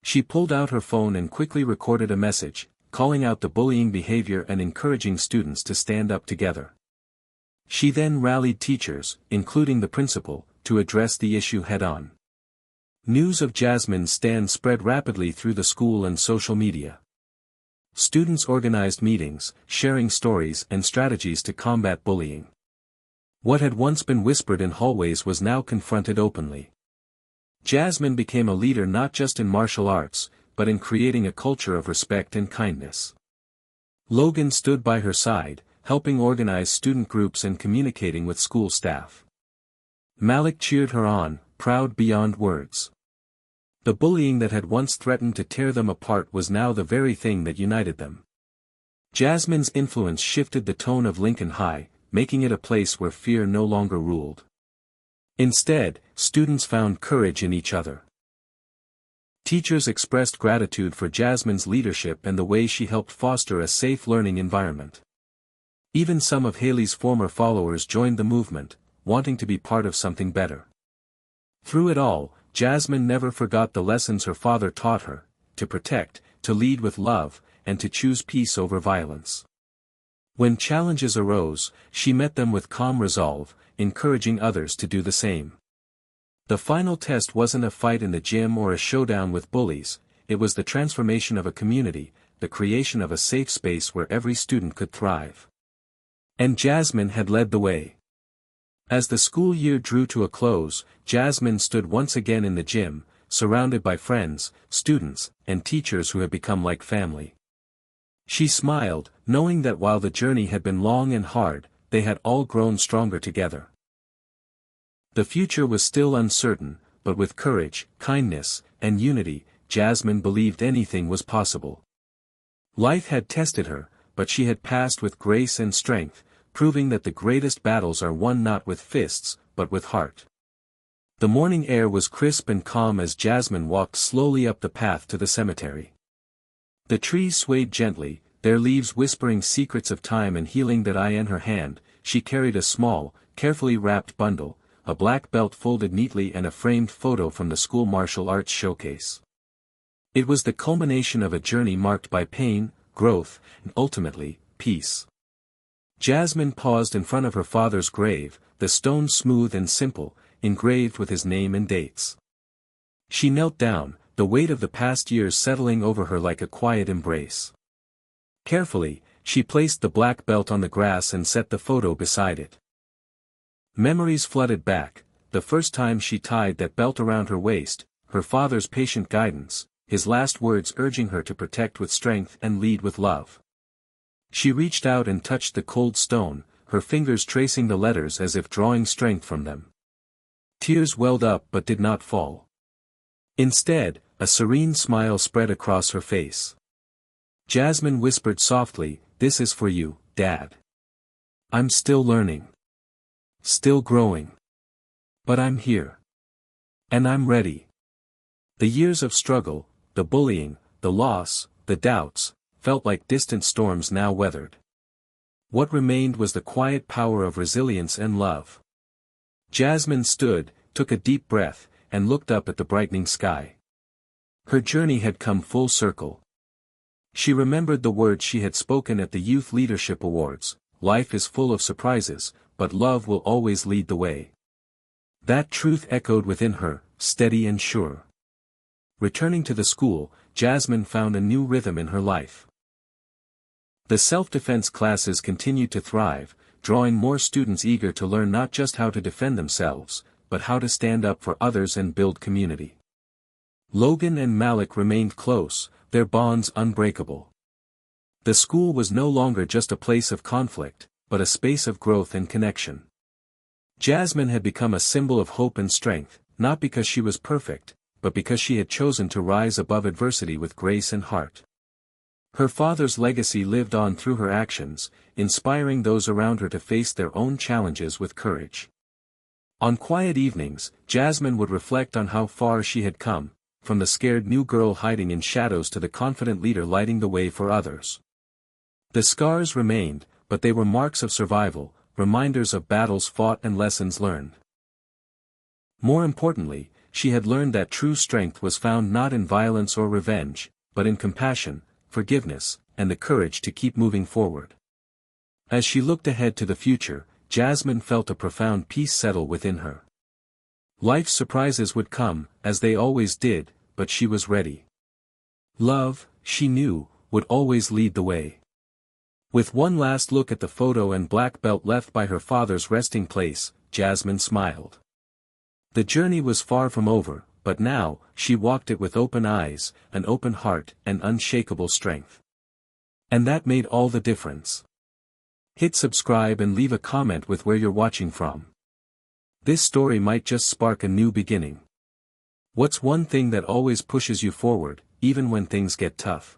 She pulled out her phone and quickly recorded a message, calling out the bullying behavior and encouraging students to stand up together. She then rallied teachers, including the principal, to address the issue head-on. News of Jasmine's stand spread rapidly through the school and social media. Students organized meetings, sharing stories and strategies to combat bullying. What had once been whispered in hallways was now confronted openly. Jasmine became a leader not just in martial arts, but in creating a culture of respect and kindness. Logan stood by her side, helping organize student groups and communicating with school staff. Malik cheered her on, proud beyond words. The bullying that had once threatened to tear them apart was now the very thing that united them. Jasmine's influence shifted the tone of Lincoln High, making it a place where fear no longer ruled. Instead, students found courage in each other. Teachers expressed gratitude for Jasmine's leadership and the way she helped foster a safe learning environment. Even some of Haley's former followers joined the movement, wanting to be part of something better. Through it all, Jasmine never forgot the lessons her father taught her: to protect, to lead with love, and to choose peace over violence. When challenges arose, she met them with calm resolve, encouraging others to do the same. The final test wasn't a fight in the gym or a showdown with bullies, it was the transformation of a community, the creation of a safe space where every student could thrive. And Jasmine had led the way. As the school year drew to a close, Jasmine stood once again in the gym, surrounded by friends, students, and teachers who had become like family. She smiled, knowing that while the journey had been long and hard, they had all grown stronger together. The future was still uncertain, but with courage, kindness, and unity, Jasmine believed anything was possible. Life had tested her, but she had passed with grace and strength, proving that the greatest battles are won not with fists, but with heart. The morning air was crisp and calm as Jasmine walked slowly up the path to the cemetery. The trees swayed gently, their leaves whispering secrets of time and healing. That eye in her hand, she carried a small, carefully wrapped bundle, a black belt folded neatly and a framed photo from the school martial arts showcase. It was the culmination of a journey marked by pain, growth, and ultimately, peace. Jasmine paused in front of her father's grave, the stone smooth and simple, engraved with his name and dates. She knelt down, the weight of the past years settling over her like a quiet embrace. Carefully, she placed the black belt on the grass and set the photo beside it. Memories flooded back, the first time she tied that belt around her waist, her father's patient guidance, his last words urging her to protect with strength and lead with love. She reached out and touched the cold stone, her fingers tracing the letters as if drawing strength from them. Tears welled up but did not fall. Instead, a serene smile spread across her face. Jasmine whispered softly, "This is for you, Dad. I'm still learning. Still growing. But I'm here. And I'm ready." The years of struggle, the bullying, the loss, the doubts, felt like distant storms now weathered. What remained was the quiet power of resilience and love. Jasmine stood, took a deep breath, and looked up at the brightening sky. Her journey had come full circle. She remembered the words she had spoken at the Youth Leadership Awards: "Life is full of surprises, but love will always lead the way." That truth echoed within her, steady and sure. Returning to the school, Jasmine found a new rhythm in her life. The self-defense classes continued to thrive, drawing more students eager to learn not just how to defend themselves, but how to stand up for others and build community. Logan and Malik remained close, their bonds unbreakable. The school was no longer just a place of conflict, but a space of growth and connection. Jasmine had become a symbol of hope and strength, not because she was perfect, but because she had chosen to rise above adversity with grace and heart. Her father's legacy lived on through her actions, inspiring those around her to face their own challenges with courage. On quiet evenings, Jasmine would reflect on how far she had come, from the scared new girl hiding in shadows to the confident leader lighting the way for others. The scars remained, but they were marks of survival, reminders of battles fought and lessons learned. More importantly, she had learned that true strength was found not in violence or revenge, but in compassion, forgiveness, and the courage to keep moving forward. As she looked ahead to the future, Jasmine felt a profound peace settle within her. Life's surprises would come, as they always did, but she was ready. Love, she knew, would always lead the way. With one last look at the photo and black belt left by her father's resting place, Jasmine smiled. The journey was far from over, but now, she walked it with open eyes, an open heart, and unshakable strength. And that made all the difference. Hit subscribe and leave a comment with where you're watching from. This story might just spark a new beginning. What's one thing that always pushes you forward, even when things get tough?